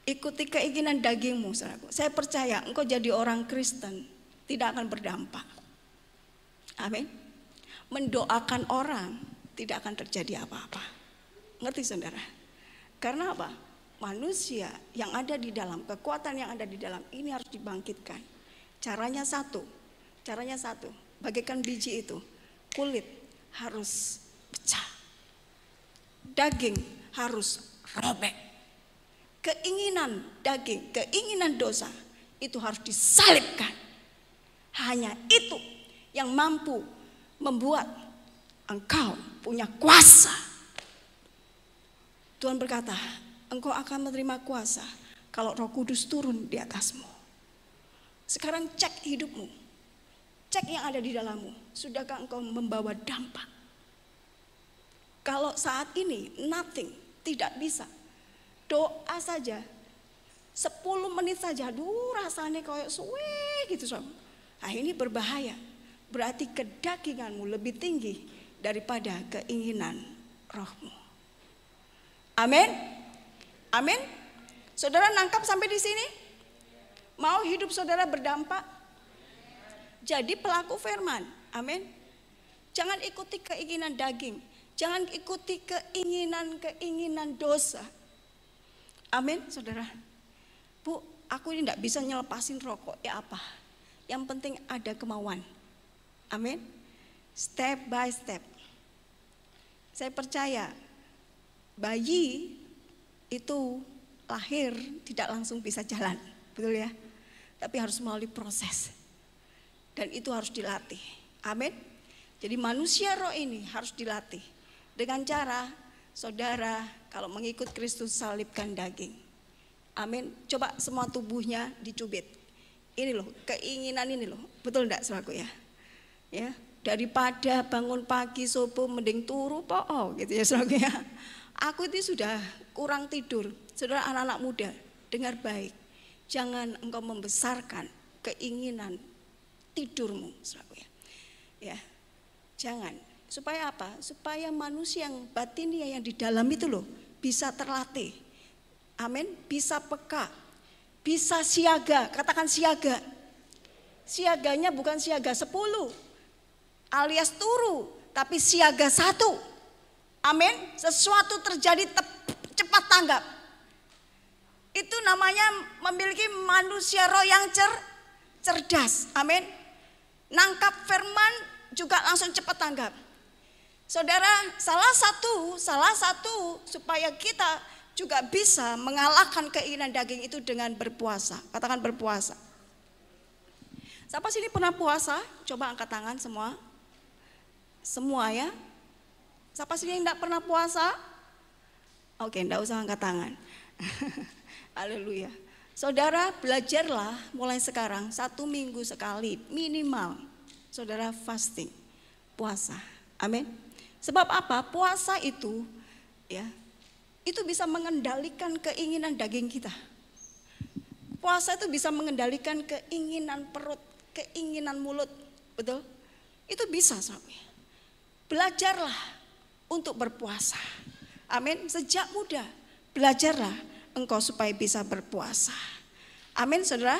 [SPEAKER 3] Ikuti keinginan dagingmu. Saudaraku. Saya percaya engkau jadi orang Kristen tidak akan berdampak. Amin. Mendoakan orang tidak akan terjadi apa-apa. Ngerti saudara? Karena apa? Manusia yang ada di dalam, kekuatan yang ada di dalam ini harus dibangkitkan. Caranya satu. Bagaikan biji itu, kulit harus pecah. Daging harus robek. Keinginan daging, keinginan dosa itu harus disalibkan. Hanya itu yang mampu membuat engkau punya kuasa. Tuhan berkata, engkau akan menerima kuasa kalau Roh Kudus turun di atasmu. Sekarang cek hidupmu, cek yang ada di dalammu. Sudahkah engkau membawa dampak? Kalau saat ini nothing, tidak bisa, doa saja 10 menit saja, aduh rasanya kayak suwe gitu sob. Nah ini berbahaya. Berarti kedaginganmu lebih tinggi daripada keinginan rohmu. Amin. Amin. Saudara nangkap sampai di sini? Mau hidup saudara berdampak? Jadi pelaku firman. Amin. Jangan ikuti keinginan daging. Jangan ikuti keinginan dosa. Amin, saudara. Bu, aku ini tidak bisa nyelepasin rokok. Ya apa? Yang penting ada kemauan. Amin. Step by step. Saya percaya bayi itu lahir tidak langsung bisa jalan, betul ya? Tapi harus melalui proses. Dan itu harus dilatih. Amin. Jadi manusia roh ini harus dilatih. Dengan cara saudara kalau mengikut Kristus salibkan daging. Amin. Coba semua tubuhnya dicubit. Ini loh, keinginan ini loh. Betul enggak saudaraku ya? Ya, daripada bangun pagi subuh mending turu po gitu ya saudaraku ya. Aku itu sudah kurang tidur. Saudara anak-anak muda, dengar baik. Jangan engkau membesarkan keinginan tidurmu saudaraku ya. Ya. Jangan. Supaya apa? Supaya manusia yang batinia yang di dalam itu loh bisa terlatih. Amin. Bisa peka. Bisa siaga. Katakan siaga. Siaganya bukan siaga 10 alias turu, tapi siaga 1. Amin. Sesuatu terjadi cepat tanggap. Itu namanya memiliki manusia roh yang cerdas. Amin. Nangkap firman juga langsung cepat tanggap. Saudara, salah satu supaya kita juga bisa mengalahkan keinginan daging itu dengan berpuasa. Katakan berpuasa. Siapa sini pernah puasa? Coba angkat tangan semua. Semua ya. Siapa sini yang tidak pernah puasa? Oke, tidak usah angkat tangan. Haleluya. Saudara, belajarlah mulai sekarang 1 minggu sekali minimal. Saudara fasting, puasa. Amin. Sebab apa? Puasa itu ya, itu bisa mengendalikan keinginan daging kita. Puasa itu bisa mengendalikan keinginan perut, keinginan mulut. Betul? Itu bisa saudara. Belajarlah untuk berpuasa. Amin. Sejak muda belajarlah engkau supaya bisa berpuasa. Amin, saudara.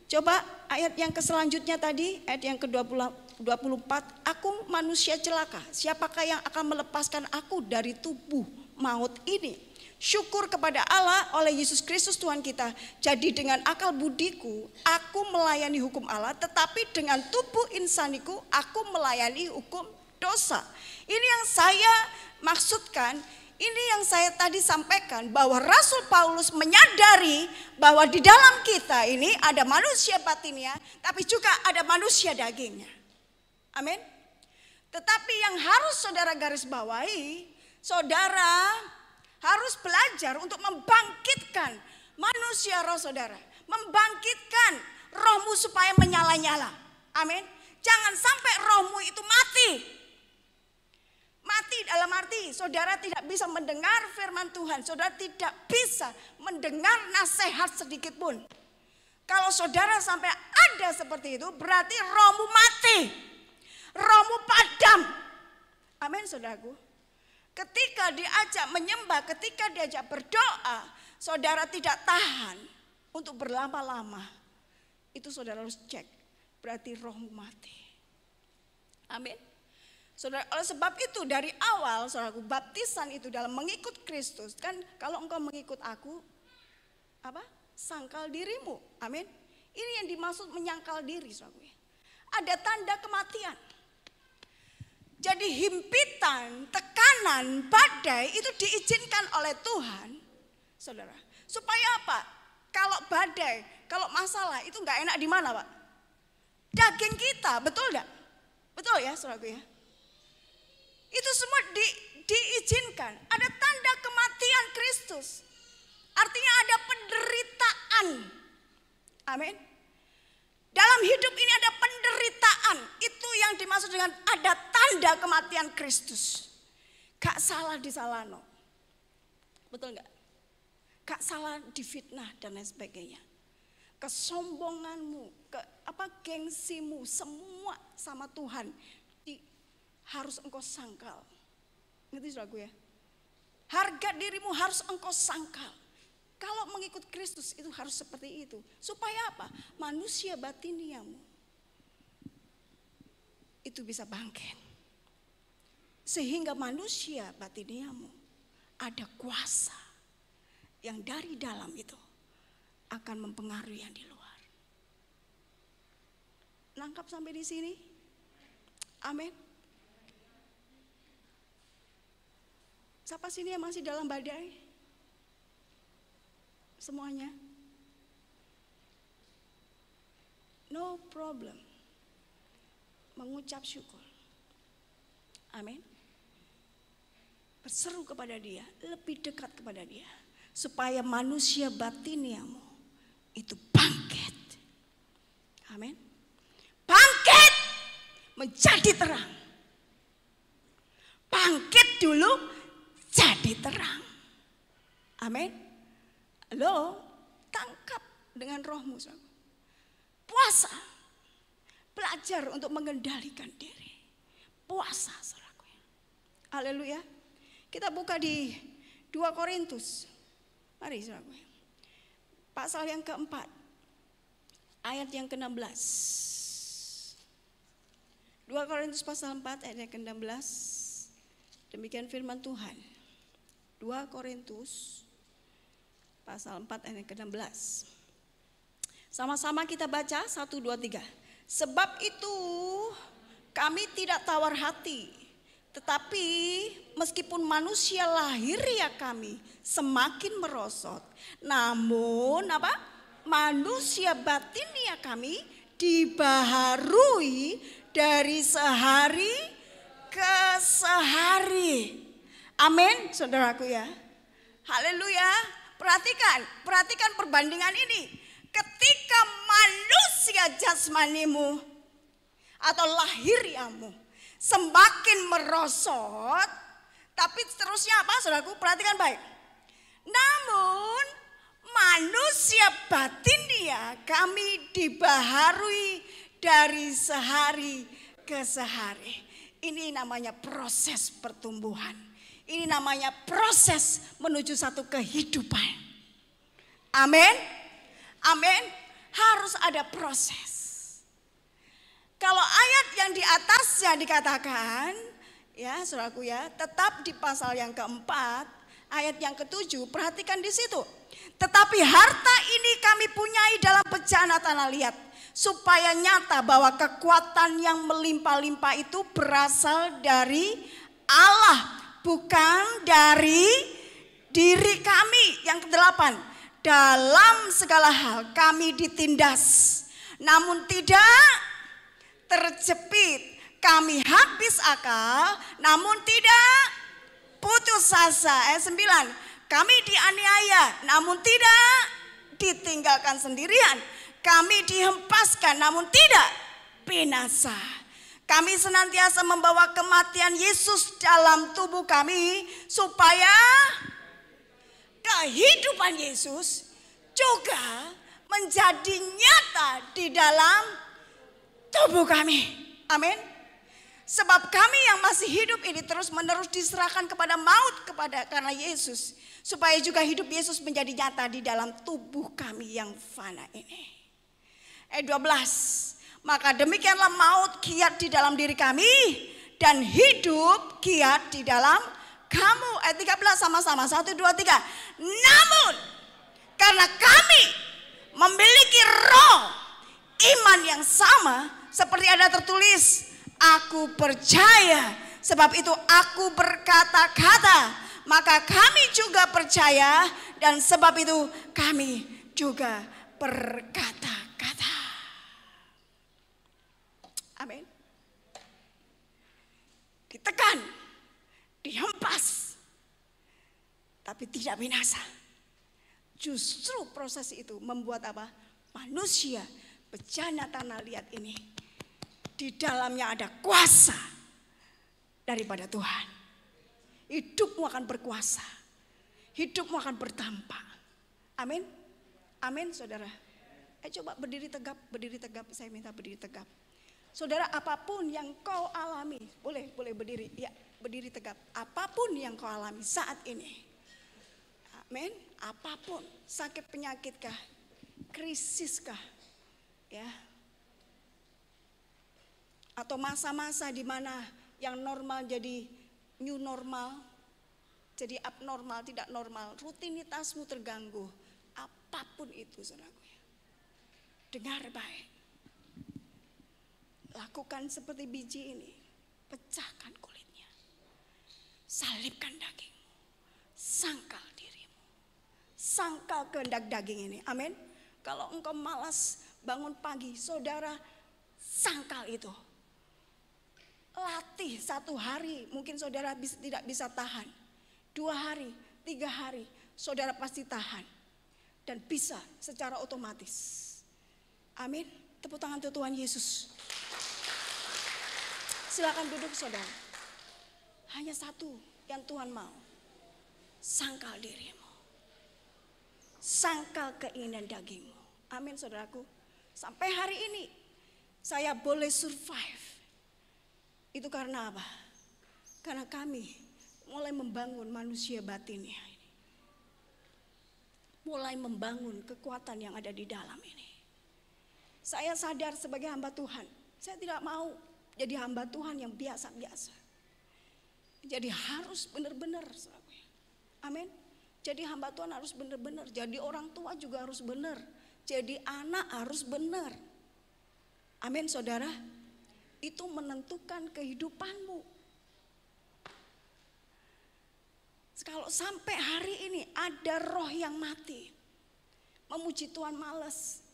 [SPEAKER 3] Coba ayat yang selanjutnya tadi, ayat yang ke-24. Aku manusia celaka, siapakah yang akan melepaskan aku dari tubuh maut ini? Syukur kepada Allah oleh Yesus Kristus Tuhan kita. Jadi dengan akal budiku aku melayani hukum Allah, tetapi dengan tubuh insaniku aku melayani hukum dosa. Ini yang saya maksudkan, ini yang saya tadi sampaikan, bahwa Rasul Paulus menyadari bahwa di dalam kita ini ada manusia batinnya, tapi juga ada manusia dagingnya. Amin. Tetapi yang harus saudara garis bawahi, saudara harus belajar untuk membangkitkan manusia roh saudara. Membangkitkan rohmu supaya menyala-nyala. Amin. Jangan sampai rohmu itu mati. Mati dalam arti saudara tidak bisa mendengar firman Tuhan. Saudara tidak bisa mendengar nasihat sedikit pun. Kalau saudara sampai ada seperti itu, berarti rohmu mati. Rohmu padam. Amin, saudaraku. Ketika diajak menyembah, ketika diajak berdoa, saudara tidak tahan untuk berlama-lama. Itu saudara harus cek, berarti rohmu mati. Amin. Saudara, oleh sebab itu dari awal saudaraku, baptisan itu dalam mengikut Kristus. Kan kalau engkau mengikut aku, apa? Sangkal dirimu. Amin. Ini yang dimaksud menyangkal diri, saudaraku. Ada tanda kematian. Jadi himpitan, tekanan, badai itu diizinkan oleh Tuhan, saudara. Supaya apa? Kalau badai, kalau masalah itu nggak enak di mana, Pak? Daging kita, betul nggak? Betul ya, saudaraku ya. Itu semua diizinkan. Ada tanda kematian Kristus. Artinya ada penderitaan. Amin. Dalam hidup ini ada penderitaan. Itu yang dimaksud dengan ada tanda kematian Kristus. Gak salah disalahno. Betul gak? Gak salah difitnah dan lain sebagainya. Kesombonganmu, gengsimu, semua sama Tuhan harus engkau sangkal. Ngerti saudaraku ya? Harga dirimu harus engkau sangkal. Kalau mengikut Kristus itu harus seperti itu. Supaya apa? Manusia batiniamu itu bisa bangkit. Sehingga manusia batiniamu ada kuasa yang dari dalam itu akan mempengaruhi yang di luar. Nangkap sampai di sini? Amin. Siapa sini yang masih dalam badai? Semuanya? No problem. Mengucap syukur. Amin. Berseru kepada dia, lebih dekat kepada dia. Supaya manusia batiniamu itu bangkit. Amin. Bangkit menjadi terang. Bangkit dulu jadi terang. Amin. Lo tangkap dengan rohmu. Puasa. Belajar untuk mengendalikan diri. Puasa, saudaraku. Haleluya. Kita buka di 2 Korintus. Mari, saudaraku. Pasal yang keempat. Ayat yang ke-16. 2 Korintus pasal 4 ayat yang ke-16. Demikian firman Tuhan. 2 Korintus pasal 4 ayat ke-16. Sama-sama kita baca 1, 2, 3. Sebab itu kami tidak tawar hati. Tetapi meskipun manusia lahiriah kami semakin merosot. Namun apa? Manusia batinia kami dibaharui dari sehari ke sehari. Amin, saudaraku ya. Haleluya. Perhatikan perbandingan ini. Ketika manusia jasmanimu atau lahiriamu semakin merosot, tapi seterusnya apa, saudaraku? Perhatikan baik. Namun manusia batinia kami dibaharui dari sehari ke sehari. Ini namanya proses pertumbuhan. Ini namanya proses menuju satu kehidupan. Amin. Amin. Harus ada proses. Kalau ayat yang di atasnya dikatakan, ya saudaraku ya, tetap di pasal yang keempat, ayat yang ketujuh, perhatikan di situ. Tetapi harta ini kami punyai dalam bejana tanah liat, supaya nyata bahwa kekuatan yang melimpah-limpah itu berasal dari Allah, bukan dari diri kami. Yang kedelapan, dalam segala hal kami ditindas, namun tidak terjepit. Kami habis akal, namun tidak putus asa. Ayat 9, kami dianiaya, namun tidak ditinggalkan sendirian. Kami dihempaskan, namun tidak binasa. Kami senantiasa membawa kematian Yesus dalam tubuh kami, supaya kehidupan Yesus juga menjadi nyata di dalam tubuh kami. Amin. Sebab kami yang masih hidup ini terus menerus diserahkan kepada maut karena Yesus, supaya juga hidup Yesus menjadi nyata di dalam tubuh kami yang fana ini. Ayat 12, maka demikianlah maut kiat di dalam diri kami dan hidup kiat di dalam kamu. Ayat 13 sama-sama, 1, 2, 3. Namun karena kami memiliki roh iman yang sama, seperti ada tertulis, aku percaya, sebab itu aku berkata-kata, maka kami juga percaya, dan sebab itu kami juga berkata-kata. Amin. Ditekan, dihempas, tapi tidak binasa. Justru proses itu membuat apa? Manusia bejana tanah liat ini, di dalamnya ada kuasa daripada Tuhan. Hidupmu akan berkuasa. Hidupmu akan bertampak. Amin. Amin saudara. Coba berdiri tegap, berdiri tegap. Saya minta berdiri tegap. Saudara, apapun yang kau alami, boleh berdiri. Ya, berdiri tegap. Apapun yang kau alami saat ini. Amin. Apapun, sakit penyakitkah, krisiskah, ya, atau masa-masa di mana yang normal jadi new normal, jadi abnormal, tidak normal, rutinitasmu terganggu, apapun itu saudaraku ya, dengar baik, lakukan seperti biji ini, pecahkan kulitnya, salibkan dagingmu, sangkal dirimu, sangkal kehendak daging ini, amin. Kalau engkau malas bangun pagi, saudara sangkal itu. Latih 1 hari, mungkin saudara tidak bisa tahan. 2 hari, 3 hari, saudara pasti tahan. Dan bisa secara otomatis. Amin. Tepuk tangan untuk Tuhan Yesus. Silakan duduk saudara. Hanya satu yang Tuhan mau. Sangkal dirimu. Sangkal keinginan dagingmu. Amin saudaraku. Sampai hari ini saya boleh survive. Itu karena apa? Karena kami mulai membangun manusia batinnya ini. Mulai membangun kekuatan yang ada di dalam ini. Saya sadar sebagai hamba Tuhan, saya tidak mau jadi hamba Tuhan yang biasa-biasa. Jadi harus benar-benar. Amin. Jadi hamba Tuhan harus benar-benar. Jadi orang tua juga harus benar. Jadi anak harus benar. Amin saudara. Itu menentukan kehidupanmu. Kalau sampai hari ini ada roh yang mati, memuji Tuhan malas,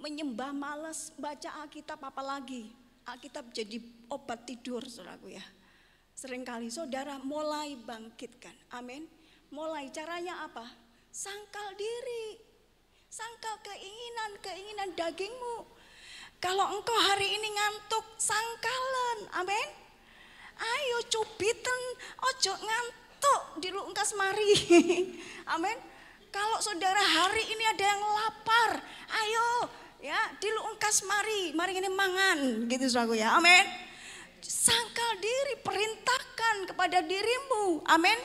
[SPEAKER 3] menyembah malas, baca Alkitab apalagi. Alkitab jadi obat tidur saudaraku ya. Seringkali saudara mulai bangkitkan. Amin. Mulai caranya apa? Sangkal diri. Sangkal keinginan dagingmu. Kalau engkau hari ini ngantuk, sangkalan, amin. Ayo cubiten, ojo ngantuk, dilungkas mari, amin. Kalau saudara hari ini ada yang lapar, ayo ya dilungkas mari ini mangan, gitu saudaraku ya, amin. Sangkal diri, perintahkan kepada dirimu. Amin.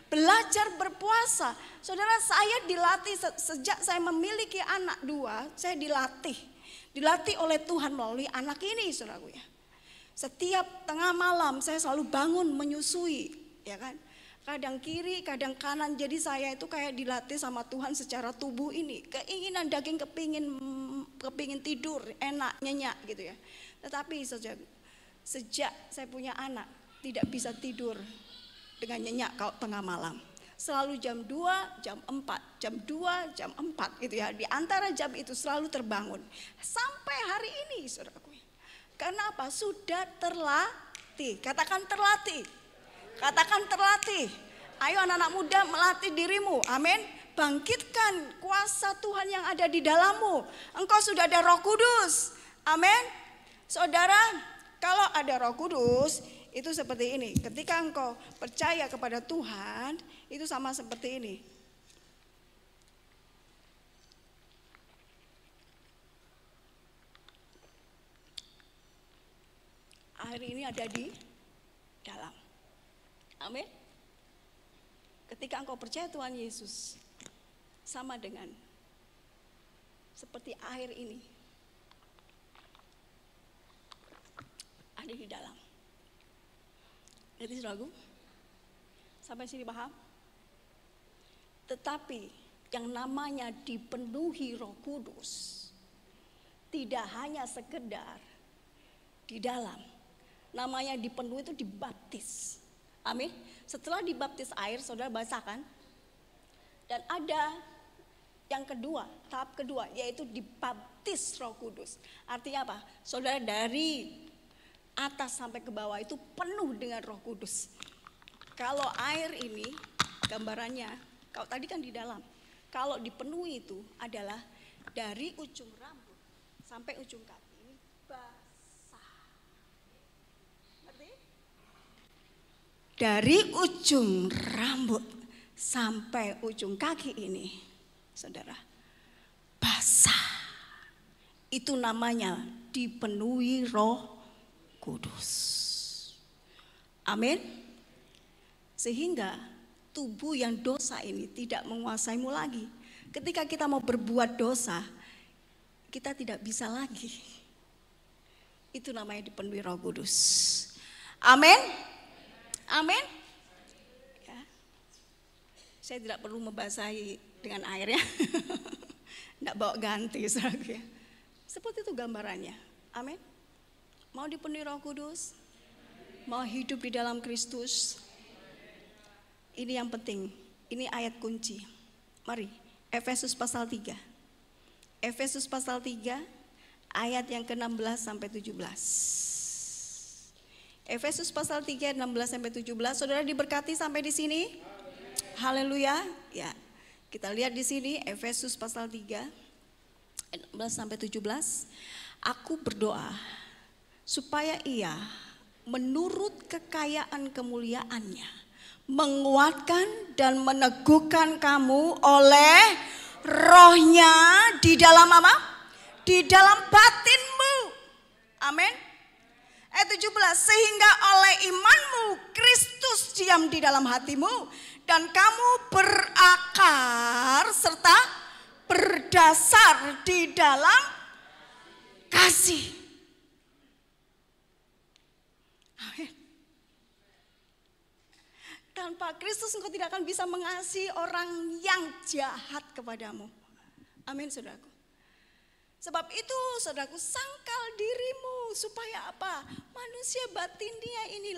[SPEAKER 3] Belajar berpuasa. Saudara, saya dilatih sejak saya memiliki anak 2, saya dilatih oleh Tuhan melalui anak ini, saudaraku ya. Setiap tengah malam saya selalu bangun menyusui, ya kan. Kadang kiri, kadang kanan. Jadi saya itu kayak dilatih sama Tuhan secara tubuh ini. Keinginan daging kepingin tidur, enak, nyenyak gitu ya. Tetapi sejak saya punya anak, tidak bisa tidur dengan nyenyak kalau tengah malam. Selalu jam 2, jam 4, jam 2, jam 4 gitu ya. Di antara jam itu selalu terbangun. Sampai hari ini, saudaraku. Karena apa? Sudah terlatih. Katakan terlatih. Katakan terlatih. Ayo anak-anak muda, melatih dirimu. Amin. Bangkitkan kuasa Tuhan yang ada di dalammu. Engkau sudah ada Roh Kudus. Amin. Saudara, kalau ada Roh Kudus, itu seperti ini. Ketika engkau percaya kepada Tuhan, itu sama seperti ini. Air ini ada di dalam. Amin. Ketika engkau percaya Tuhan Yesus, sama dengan seperti air ini ada di dalam. Jadi saudaraku, sampai sini paham? Tetapi yang namanya dipenuhi Roh Kudus tidak hanya sekedar di dalam. Namanya dipenuhi itu dibaptis. Amin. Setelah dibaptis air, saudara basah kan? Dan ada yang kedua, tahap kedua, yaitu dibaptis Roh Kudus. Artinya apa? Saudara, dari atas sampai ke bawah itu penuh dengan Roh Kudus. Kalau air ini gambarannya, kalau tadi kan di dalam. Kalau dipenuhi itu adalah dari ujung rambut sampai ujung kaki ini basah. Ngerti? Dari ujung rambut sampai ujung kaki ini, saudara, basah. Itu namanya dipenuhi Roh Kudus. Amin. Sehingga tubuh yang dosa ini tidak menguasaimu lagi. Ketika kita mau berbuat dosa, kita tidak bisa lagi. Itu namanya dipenuhi Roh Kudus. Amin. Amin. Ya. Saya tidak perlu membasahi dengan air ya. Tidak bawa ganti saudara. Seperti itu gambarannya. Amin. Mau dipenuhi Roh Kudus? Mau hidup di dalam Kristus? Ini yang penting. Ini ayat kunci. Mari, Efesus pasal 3. Efesus pasal 3 ayat yang ke-16 sampai 17. Efesus pasal 3 16 sampai 17. Saudara diberkati sampai di sini? Haleluya. Ya. Kita lihat di sini Efesus pasal 3 16 sampai 17. Aku berdoa supaya ia menurut kekayaan kemuliaannya menguatkan dan meneguhkan kamu oleh Rohnya di dalam apa? Di dalam batinmu. Amin. Ayat 17, sehingga oleh imanmu Kristus diam di dalam hatimu dan kamu berakar serta berdasar di dalam kasih. Amin. Tanpa Kristus engkau tidak akan bisa mengasihi orang yang jahat kepadamu. Amin saudaraku. Sebab itu saudaraku, sangkal dirimu supaya apa? Manusia batinnya ini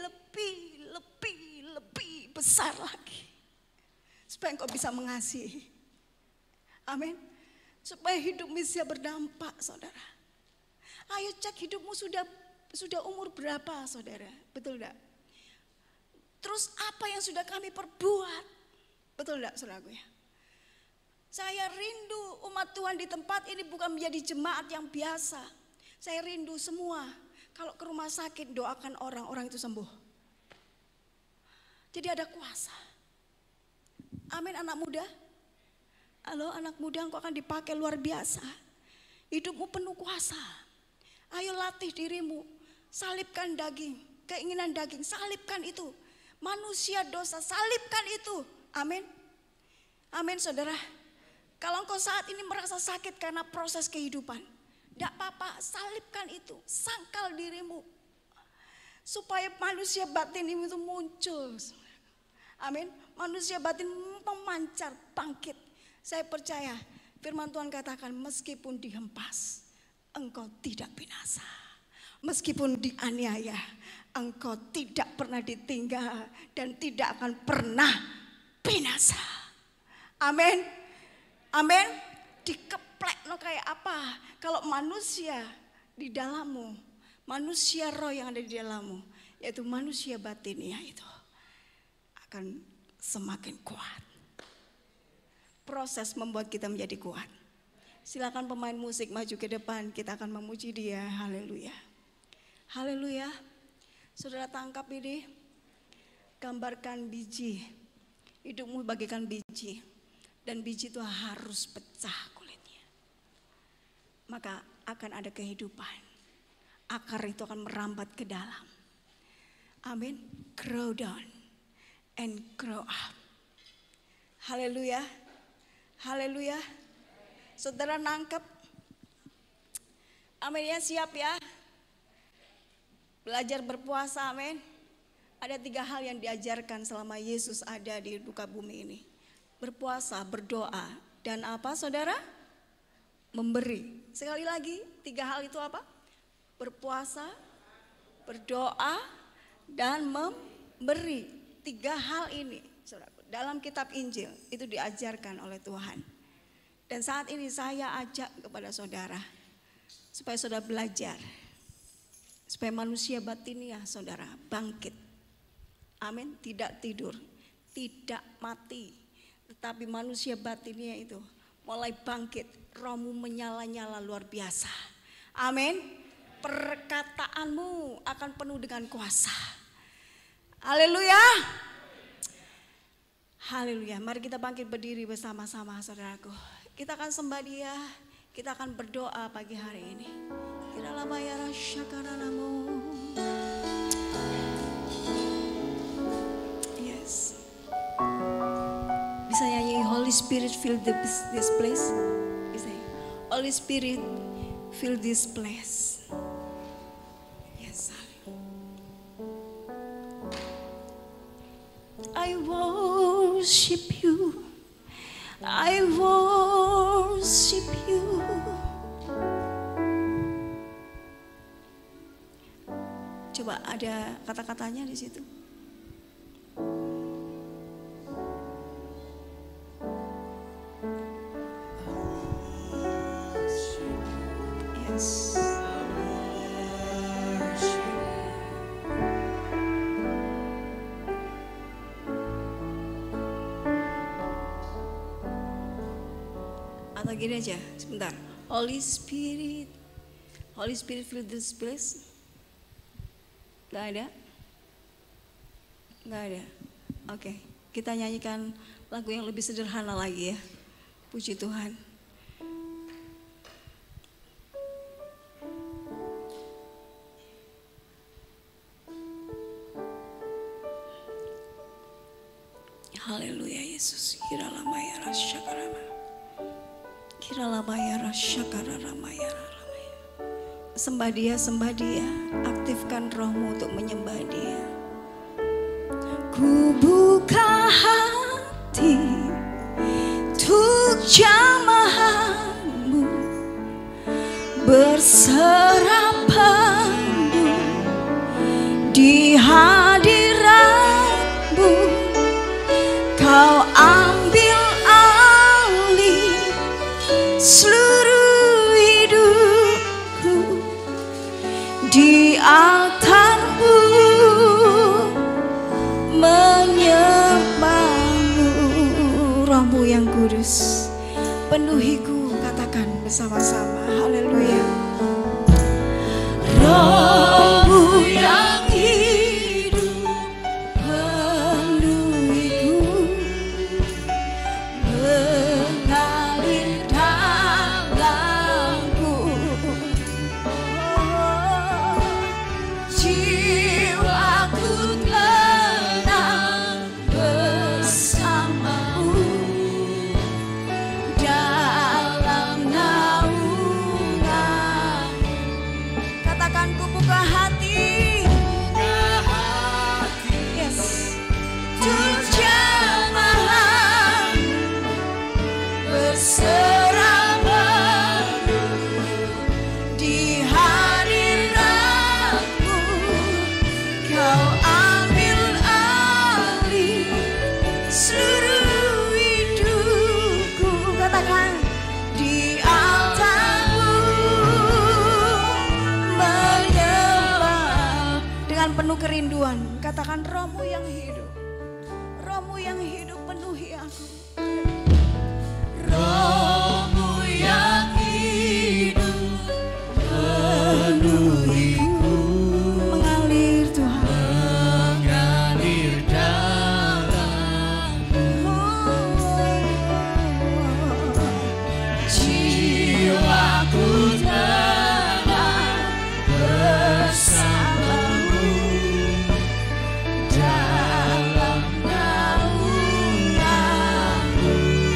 [SPEAKER 3] lebih besar lagi. Supaya engkau bisa mengasihi. Amin. Supaya hidup bisa berdampak saudara. Ayo cek hidupmu sudah umur berapa saudara? Betul enggak? Terus apa yang sudah kami perbuat? Betul enggak saudaraku ya? Saya rindu umat Tuhan di tempat ini bukan menjadi jemaat yang biasa. Saya rindu semua. Kalau ke rumah sakit doakan orang itu sembuh. Jadi ada kuasa. Amin anak muda. Halo anak muda, engkau akan dipakai luar biasa. Hidupmu penuh kuasa. Ayo latih dirimu. Salibkan daging. keinginan daging, salibkan itu. Manusia dosa, salibkan itu. Amin. Amin saudara. Kalau engkau saat ini merasa sakit karena proses kehidupan, tidak apa-apa, salibkan itu. Sangkal dirimu. Supaya manusia batin itu muncul. Amin. Manusia batin memancar, bangkit. Saya percaya firman Tuhan katakan, meskipun dihempas, engkau tidak binasa. Meskipun dianiaya, engkau tidak pernah ditinggal dan tidak akan pernah binasa. Amin. Amin. Dikeplek no kayak apa? Kalau manusia di dalammu, manusia roh yang ada di dalammu, yaitu manusia batinnya itu akan semakin kuat. Proses membuat kita menjadi kuat. Silakan pemain musik maju ke depan, kita akan memuji Dia. Haleluya. Haleluya. Saudara tangkap ini, gambarkan biji. Hidupmu bagaikan biji. Dan biji itu harus pecah kulitnya. Maka akan ada kehidupan. Akar itu akan merambat ke dalam. Amin. Grow down and grow up. Haleluya. Haleluya. Saudara nangkep. Amin ya, siap ya. Belajar berpuasa, amin. Ada 3 hal yang diajarkan selama Yesus ada di muka bumi ini. Berpuasa, berdoa, dan apa saudara? Memberi. Sekali lagi, 3 hal itu apa? Berpuasa, berdoa, dan memberi. 3 hal ini, saudara, dalam kitab Injil itu diajarkan oleh Tuhan. Dan saat ini saya ajak kepada saudara, supaya saudara belajar. Supaya manusia batinnya saudara bangkit. Amin. Tidak tidur, tidak mati. Tetapi manusia batinnya itu mulai bangkit. Rohmu menyala-nyala luar biasa. Amin. Perkataanmu akan penuh dengan kuasa. Haleluya. Haleluya. Mari kita bangkit berdiri bersama-sama saudaraku. Kita akan sembah Dia. Kita akan berdoa pagi hari ini. Yes. Bisa nyanyi Holy Spirit fill this place. Bisa. Holy Spirit fill this place. Yes. I worship you. I worship you. Coba ada kata-katanya di situ. Yes. Atau gini aja, sebentar. Holy Spirit fill this place. Gak ada? Gak ada. Oke, kita nyanyikan lagu yang lebih sederhana lagi ya. Puji Tuhan. Haleluya Yesus. Kiralamaya rasyakarama. Kiralamaya rasyakarama. Sembah Dia, aktifkan rohmu untuk menyembah Dia. Ku buka hati untuk jamaah-Mu, berserah penuh di hadirat-Mu. Kau ambil alih seluruh hidupku di altar-Mu, menyembah-Mu. Roh-Mu yang kudus penuhiku, katakan bersama-sama. Haleluya. Roh-Mu yang hidup penuhiku, mengalir dalamku. Jiwa berserah di hadiratmu, kau ambil alih seluruh hidupku. Katakan, di altarmu menyembah dengan penuh kerinduan. Katakan, Rohmu yang hidup, Rohmu yang hidup penuhi aku. Rohmu yang hidup penuhiku, mengalir Tuhan, mengalir dalammu. Jiwaku tenang bersamamu dalam naunganmu.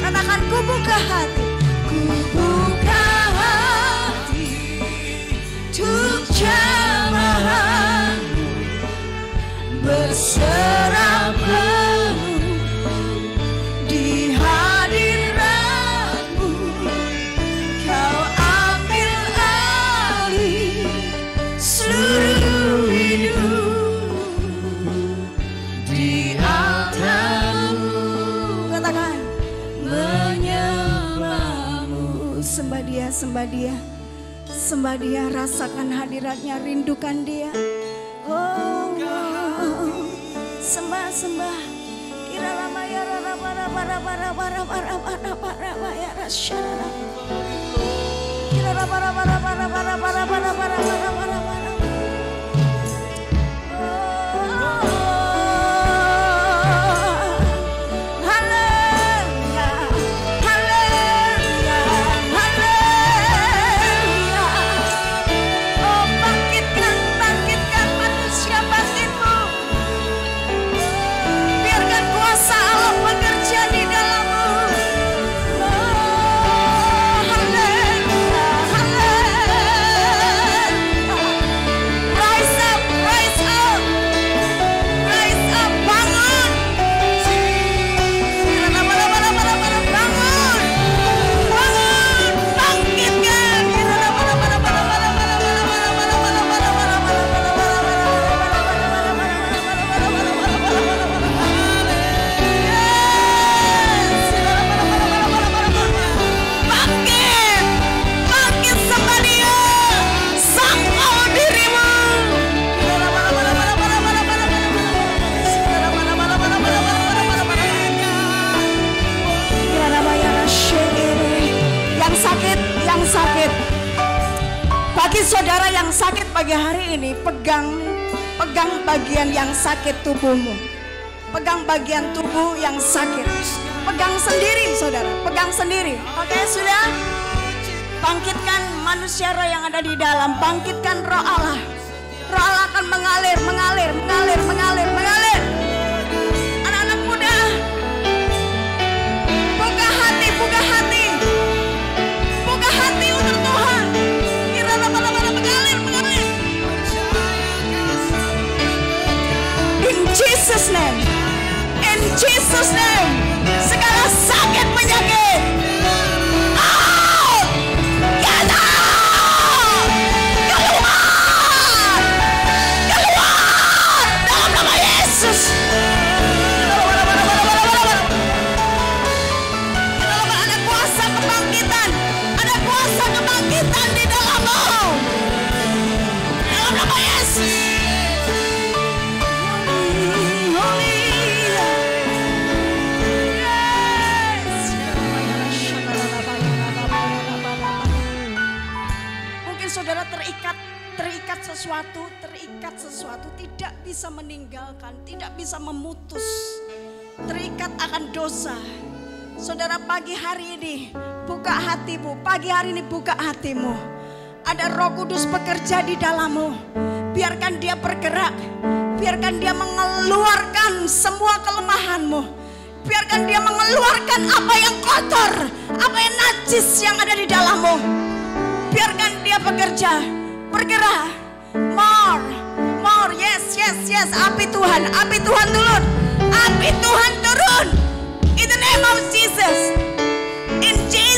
[SPEAKER 3] Katakan, ku buka hati, ku buka hati untuk jamahanmu, berserah penuh di hadiratmu, kau ambil alih seluruh hidup di altarmu. Katakan, menyembahmu. Sembah dia, sembah dia, sembah dia, rasakan hadiratnya, rindukan dia. Oh, sembah, sembah. Kira lama ya rara para para para para para para para ya rasyara. Kira para para para para para para para para para para. Bagi saudara yang sakit pagi hari ini, pegang bagian yang sakit tubuhmu. Pegang bagian tubuh yang sakit. Pegang sendiri saudara, pegang sendiri. Oke, sudah? Bangkitkan manusia roh yang ada di dalam, bangkitkan roh Allah. Roh Allah akan mengalir, mengalir, mengalir, mengalir, mengalir. Anak-anak muda, buka hati, buka hati. Buka hati untuk Tuhan. Mengalir, mengalir. In Jesus name, in Jesus name, segala sakit penyakit out, get out, keluar, keluar dalam nama Yesus. Ada kuasa kebangkitan, ada kuasa kebangkitan di dalammu. Dalam nama Yesus. Mungkin saudara terikat sesuatu, tidak bisa meninggalkan, tidak bisa memutus, terikat akan dosa. Saudara, pagi hari ini buka hatimu, pagi hari ini buka hatimu. Ada Roh Kudus bekerja di dalammu. Biarkan dia bergerak, biarkan dia mengeluarkan semua kelemahanmu. Biarkan dia mengeluarkan apa yang kotor, apa yang najis yang ada di dalammu. Biarkan dia bekerja, bergerak. More, more, yes, yes, yes. Api Tuhan turun, api Tuhan turun. In the name of Jesus, in Jesus.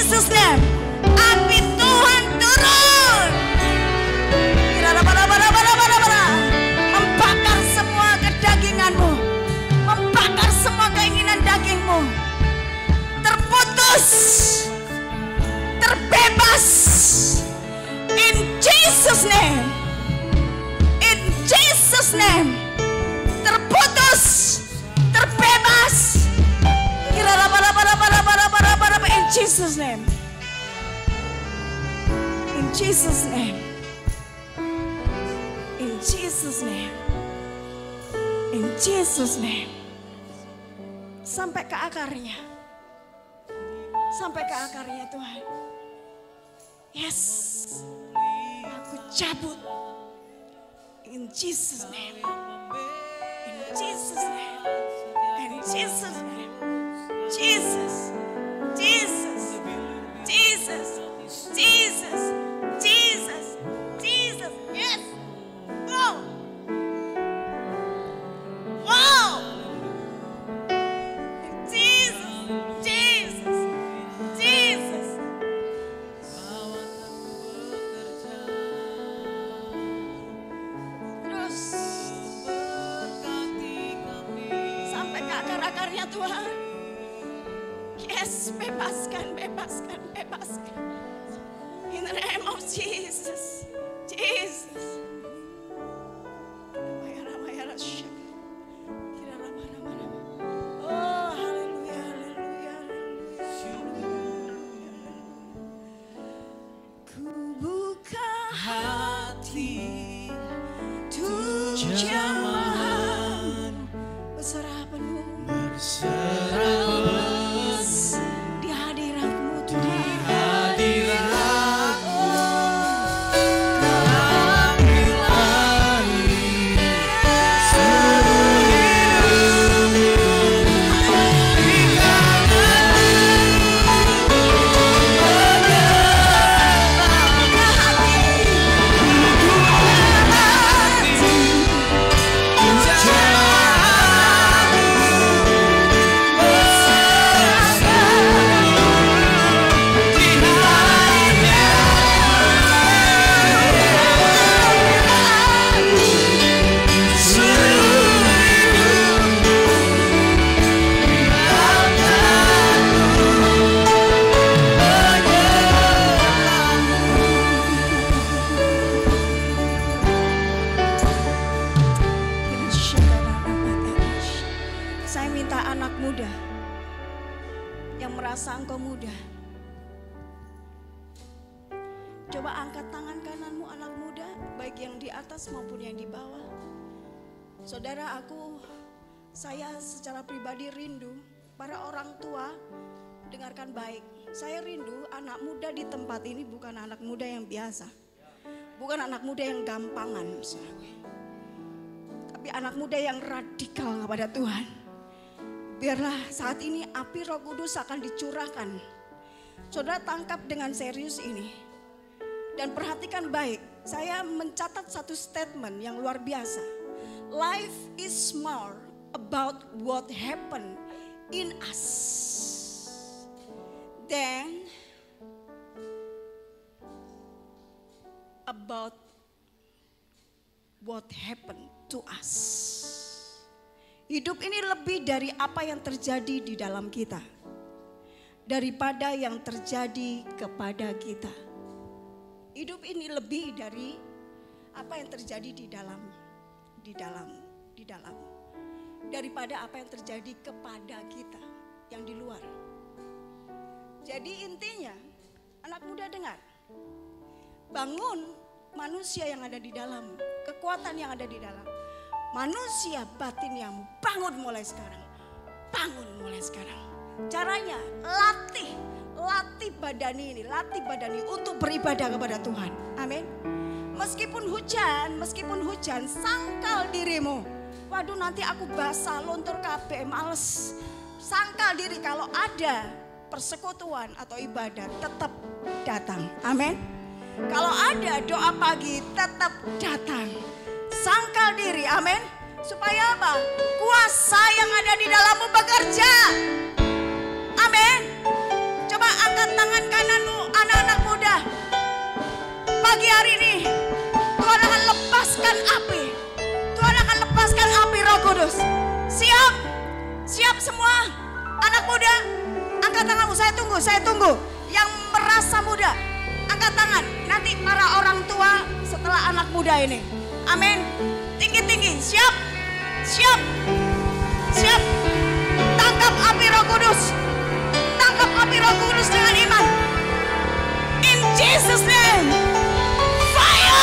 [SPEAKER 3] terputus, terbebas. In Jesus name. In Jesus name. Terputus, terbebas. In Jesus name. In Jesus name. In Jesus name. In Jesus name. Sampai ke akarnya. Sampai ke akarnya Tuhan. Yes. Aku cabut. In Jesus name. In Jesus name. In Jesus name. Jesus. Jesus. Jesus. Jesus. Jesus. Jesus. Yes. Wow. Wow. Jesus. Jesus. Jesus. Terus sampai ke akar-akarnya Tuhan. Yes, bebaskan, bebaskan, bebaskan. In the name of Jesus. Jesus. Oh, haleluya, haleluya, haleluya. Ku buka hati untuk jamahan, berserah penuh, di hadirat-Mu Tuhan. Saya minta anak muda yang merasa engkau muda. Coba angkat tangan kananmu anak muda, baik yang di atas maupun yang di bawah. Saudara, saya secara pribadi rindu para orang tua, dengarkan baik. Saya rindu anak muda di tempat ini bukan anak muda yang biasa. Bukan anak muda yang gampangan, tapi anak muda yang radikal kepada Tuhan. Biarlah saat ini api Roh Kudus akan dicurahkan. Saudara tangkap dengan serius ini. Dan perhatikan baik. Saya mencatat satu statement yang luar biasa. Life is more about what happened in us than about what happened to us. Hidup ini lebih dari apa yang terjadi di dalam kita, daripada yang terjadi kepada kita. Hidup ini lebih dari apa yang terjadi di dalam, daripada apa yang terjadi kepada kita yang di luar. Jadi intinya, anak muda dengar, bangun manusia yang ada di dalam, kekuatan yang ada di dalam. Manusia batin yang bangun mulai sekarang. Bangun mulai sekarang. Caranya latih badani ini, latih badani untuk beribadah kepada Tuhan. Amin. Meskipun hujan, sangkal dirimu. Waduh, nanti aku basah, lontor kabeh, males. Sangkal diri kalau ada persekutuan atau ibadah, tetap datang. Amin. Kalau ada doa pagi, tetap datang. Sangkal diri, amin. Supaya apa? Kuasa yang ada di dalammu bekerja. Amin. Coba angkat tangan kananmu, anak-anak muda. Pagi hari ini, Tuhan akan lepaskan api. Tuhan akan lepaskan api Roh Kudus. Siap? Siap semua? Anak muda, angkat Angkat tanganmu, saya tunggu. Yang merasa muda, angkat tangan. Nanti para orang tua setelah anak muda ini. Amin. Tinggi-tinggi, siap. Tangkap api Roh Kudus. Tangkap api Roh Kudus dengan iman. In Jesus name. Fire!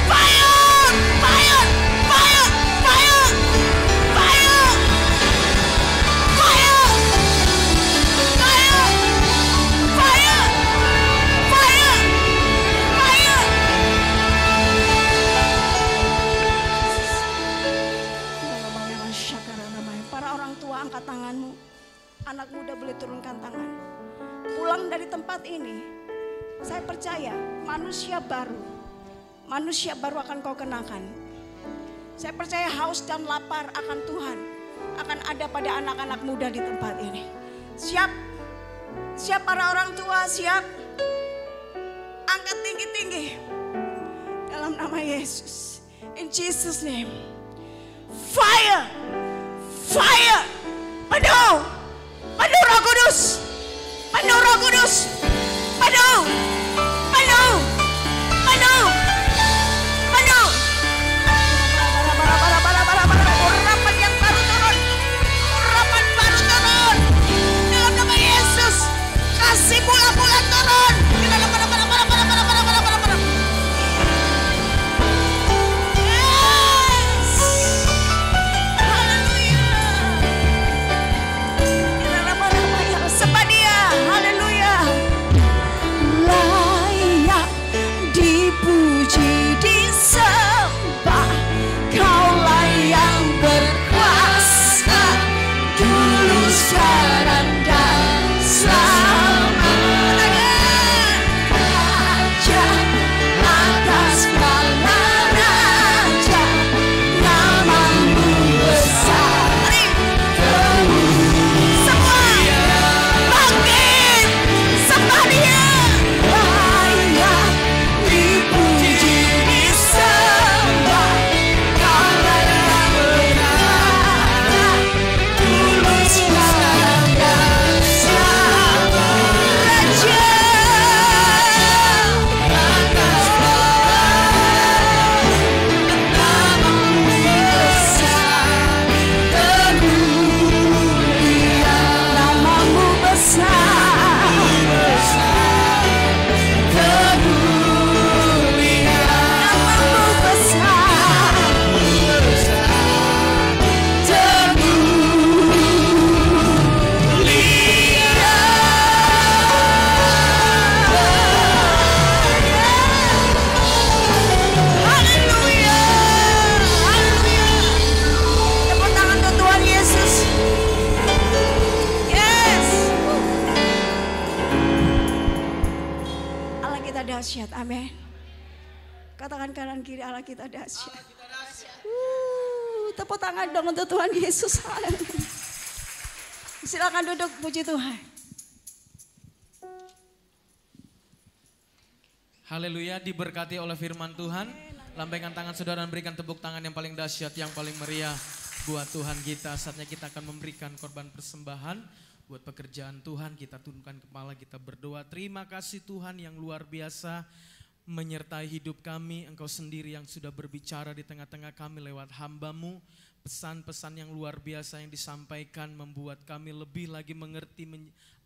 [SPEAKER 3] Fire! Fire! Fire! Fire! Fire! Fire! Fire! Fire! Fire! Fire! Para orang tua, angkat tanganmu. Anak muda boleh turunkan tangan. Pulang dari tempat ini, saya percaya manusia baru akan kau kenakan. Saya percaya haus dan lapar akan Tuhan akan ada pada anak-anak muda di tempat ini. Siap para orang tua, siap. Angkat tinggi-tinggi dalam nama Yesus. In Jesus name. Fire! Fire! Penuh Roh Kudus. Penuh Roh Kudus. Penuh. Urapan yang baru turun. Urapan baru turun. Dalam nama Yesus. Kasih bola-bola turun. Yes. Haleluya. Sepadia. Haleluya. Layak dipuji, disembah. Kaulah yang berkuasa dulu, sekarang dan selamanya. Raja atas segala raja, namamu besar. Semua bangkit, sembah Dia. Layak dipuji, disembah. Kaulah yang berkuasa dulu, sekarang dan selamanya. Raja atas namamu besar, termulia. Namamu besar, termulia. Namamu besar, Haleluya. Tepuk tangan untuk Tuhan Yesus. Yes. Allah kita dahsyat. Amin. Katakan kanan kiri, Allah kita dahsyat. Tepuk tangan dong untuk Tuhan Yesus. Haleluya. Silakan duduk, puji Tuhan.
[SPEAKER 2] Haleluya, diberkati oleh firman Tuhan. Lambaikan tangan saudara dan berikan tepuk tangan yang paling dahsyat, yang paling meriah buat Tuhan kita. Saatnya kita akan memberikan korban persembahan buat pekerjaan Tuhan. Kita tundukkan kepala, kita berdoa. Terima kasih Tuhan yang luar biasa menyertai hidup kami. Engkau sendiri yang sudah berbicara di tengah-tengah kami lewat hamba-Mu. Pesan-pesan yang luar biasa yang disampaikan membuat kami lebih lagi mengerti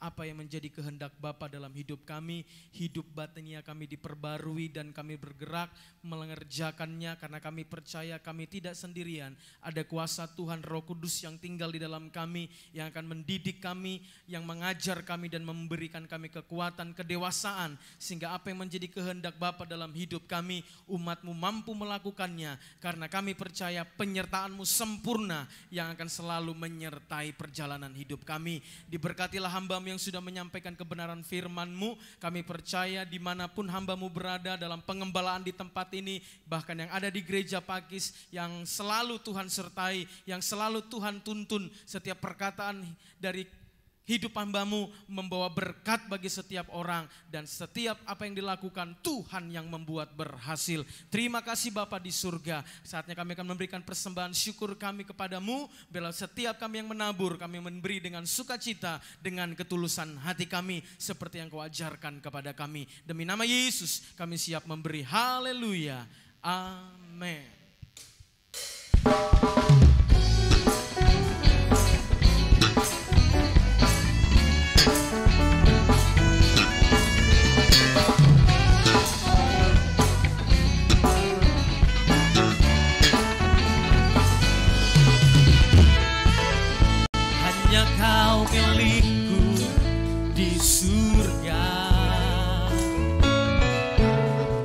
[SPEAKER 2] apa yang menjadi kehendak Bapa dalam hidup kami. Hidup batinnya kami diperbarui dan kami bergerak mengerjakannya karena kami percaya kami tidak sendirian. Ada kuasa Tuhan Roh Kudus yang tinggal di dalam kami, yang akan mendidik kami, yang mengajar kami dan memberikan kami kekuatan, kedewasaan. Sehingga apa yang menjadi kehendak Bapa dalam hidup kami, umat-Mu mampu melakukannya. Karena kami percaya penyertaan-Mu sempurna yang akan selalu menyertai perjalanan hidup kami. Diberkatilah hamba-Mu yang sudah menyampaikan kebenaran firman-Mu. Kami percaya dimanapun hamba-Mu berada dalam pengembalaan di tempat ini, bahkan yang ada di gereja Pakis, yang selalu Tuhan sertai, yang selalu Tuhan tuntun setiap perkataan dari hidup hamba-Mu membawa berkat bagi setiap orang. Dan setiap apa yang dilakukan Tuhan yang membuat berhasil. Terima kasih Bapa di surga. Saatnya kami akan memberikan persembahan syukur kami kepadamu. Bila setiap kami yang menabur, kami memberi dengan sukacita, dengan ketulusan hati kami. Seperti yang Kau ajarkan kepada kami. Demi nama Yesus kami siap memberi. Haleluya. Amin. Hanya Kau milikku di surga.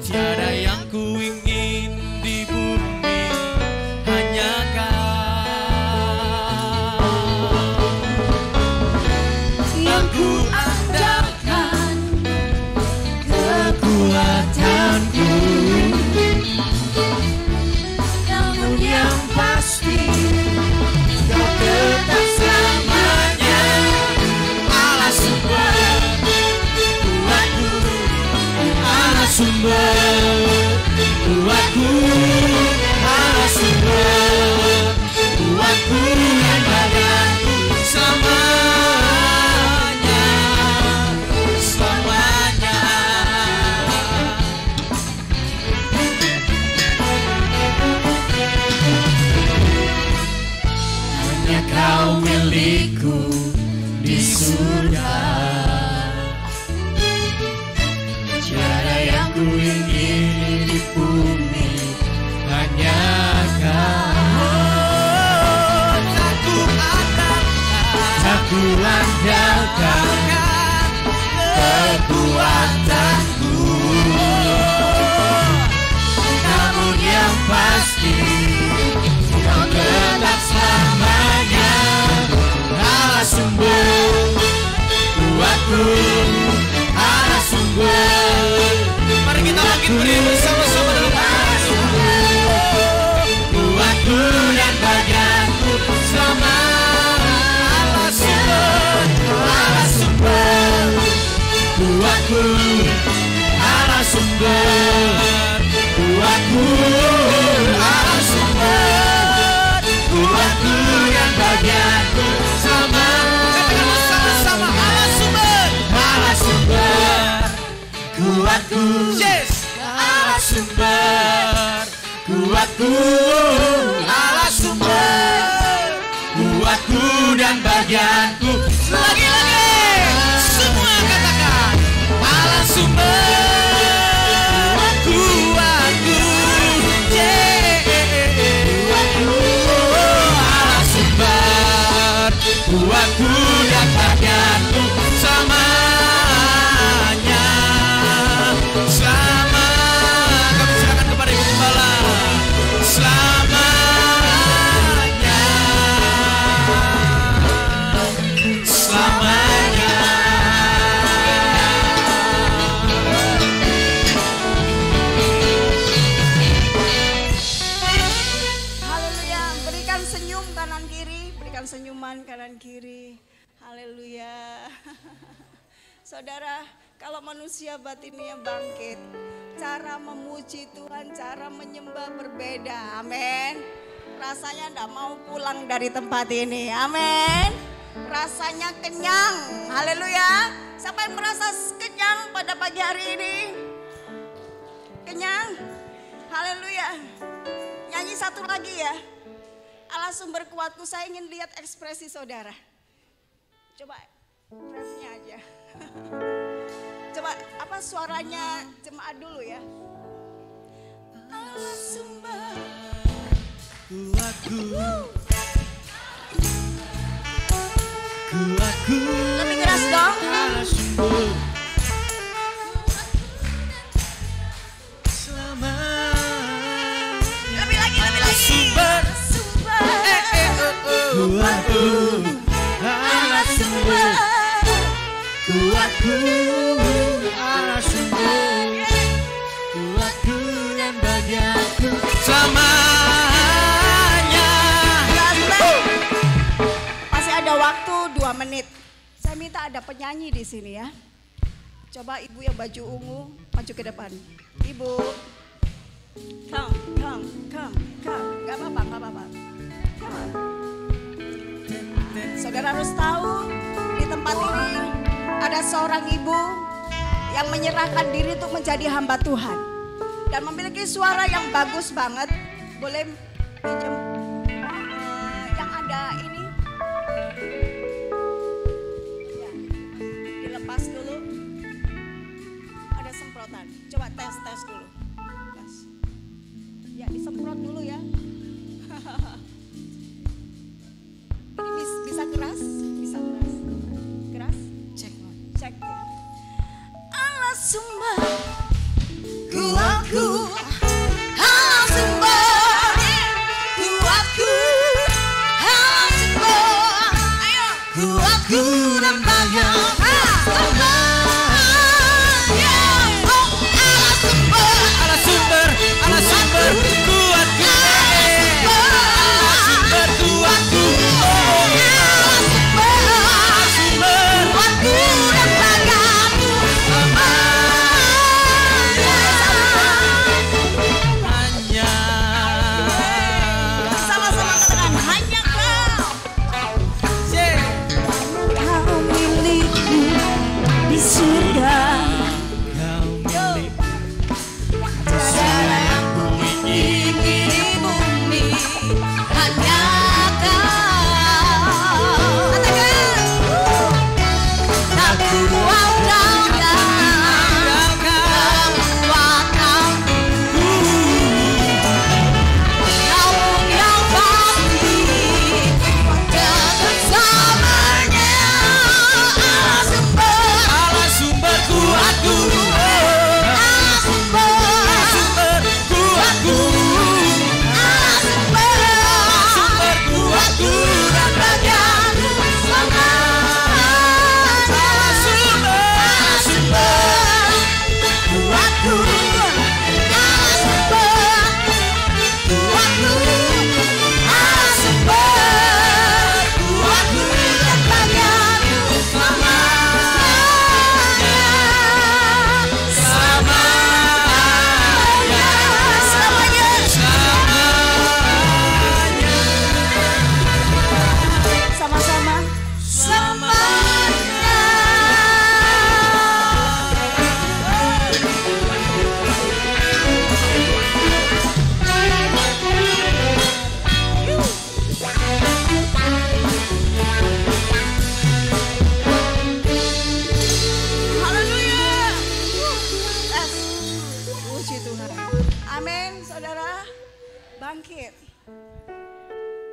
[SPEAKER 2] Tiada yang ku ingin di bumi, hanya Kau. Yang ku andalkan, kekuatanku. Namun yang pasti Kau tetap selamanya Allah sumber kuatku, Allah sumber kuatku, Allah sumber kuatku dan badanku selamanya, selamanya. Hanya Kau milikku di surga. Tiada yang ku ingin di bumi, hanya Kau. Tak ku andalkan kekuatanku. Namun yang pasti Kau tetap selamanya Allah sumber kuatku, Allah sumber. Mari kita bangkit berdiri bersama-sama dalam Allah sumber kuatku dan bagianku selama. Allah sumber, Allah sumber kuatku, Allah sumber kuatku, Allah sumber kuatku dan bagianku sama. Katakan bersama-sama, Allah sumber, Allah sumber kuatku, yes, Allah sumber kuatku, Allah sumber kuatku dan bagianku. Lagi-lagi semua katakan Allah sumber kuatku, Allah sumber kuatku dan bagianku selamanya, selama. Kami serahkan kepada Ibu Gembala selamanya, selamanya.
[SPEAKER 3] Haleluya, berikan senyum kanan kiri, berikan senyuman kanan kiri. Haleluya. Saudara, kalau manusia batinnya bangkit, cara memuji Tuhan, cara menyembah berbeda. Amin. Rasanya enggak mau pulang dari tempat ini. Amin. Rasanya kenyang. Haleluya. Siapa yang merasa kenyang pada pagi hari ini? Kenyang? Haleluya. Nyanyi satu lagi ya. Allah sumber kuatku. Saya ingin lihat ekspresi saudara. Coba refnya aja. Coba apa suaranya jemaat dulu ya. Allah sumber
[SPEAKER 2] kuatku, kuatku.
[SPEAKER 3] Lebih keras dong.
[SPEAKER 2] Allah sumber selama.
[SPEAKER 3] Lebih lagi, lebih lagi.
[SPEAKER 2] Sumber, kuatku, Allah sumber kuatku, Allah sumber kuatku dan bagianku selamanya.
[SPEAKER 3] Masih ada waktu 2 menit. Saya Saya minta ada penyanyi di sini ya. Coba ibu yang baju ungu maju ke depan. Ibu, come. Gak apa-apa. Saudara harus tahu di tempat ini ada seorang ibu yang menyerahkan diri untuk menjadi hamba Tuhan dan memiliki suara yang bagus banget. Boleh pinjam yang ada ini ya, dilepas dulu. Ada semprotan. Coba tes dulu. Tes. Ya, disemprot dulu ya. Ini bisa keras? Bisa keras. Keras? Cek ya. Allah sumber kuatku, Allah sumber kuatku, Allah sumber kuatku dan bayang.
[SPEAKER 2] Allah sumber kuatku, Allah sumber kuatku.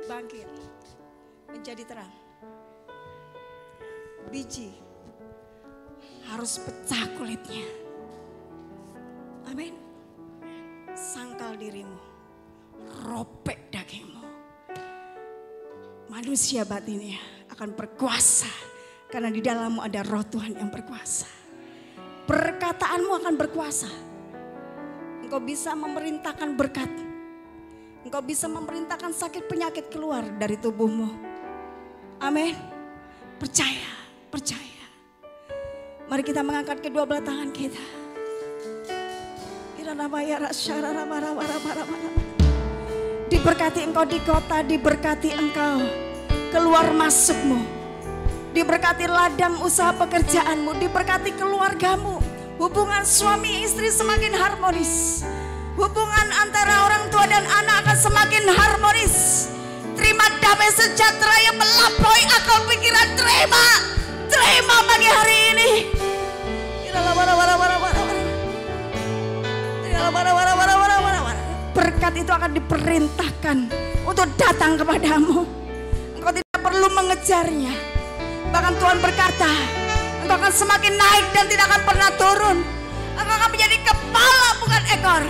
[SPEAKER 3] Bangkit menjadi terang. Biji harus pecah kulitnya. Amin. Sangkal dirimu, robek dagingmu. Manusia batinnya akan berkuasa karena di dalammu ada roh Tuhan yang berkuasa. Perkataanmu akan berkuasa. Engkau bisa memerintahkan berkat. Engkau bisa memerintahkan sakit penyakit keluar dari tubuhmu. Amin. Percaya. Mari kita mengangkat kedua belah tangan kita. Diberkati engkau di kota, diberkati engkau keluar masukmu. Diberkati ladang usaha pekerjaanmu, diberkati keluargamu. Hubungan suami istri semakin harmonis. Hubungan antara orang tua dan anak akan semakin harmonis. Terima damai sejahtera yang melampaui akal pikiran. Terima pagi hari ini. Berkat itu akan diperintahkan untuk datang kepadamu. Engkau tidak perlu mengejarnya. Bahkan Tuhan berkata, engkau akan semakin naik dan tidak akan pernah turun. Engkau akan menjadi kepala bukan ekor.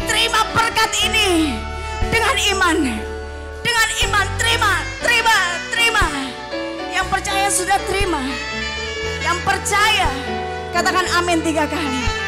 [SPEAKER 3] Terima berkat ini dengan iman. Dengan iman, terima. Yang percaya sudah terima. Yang percaya katakan amin 3 kali.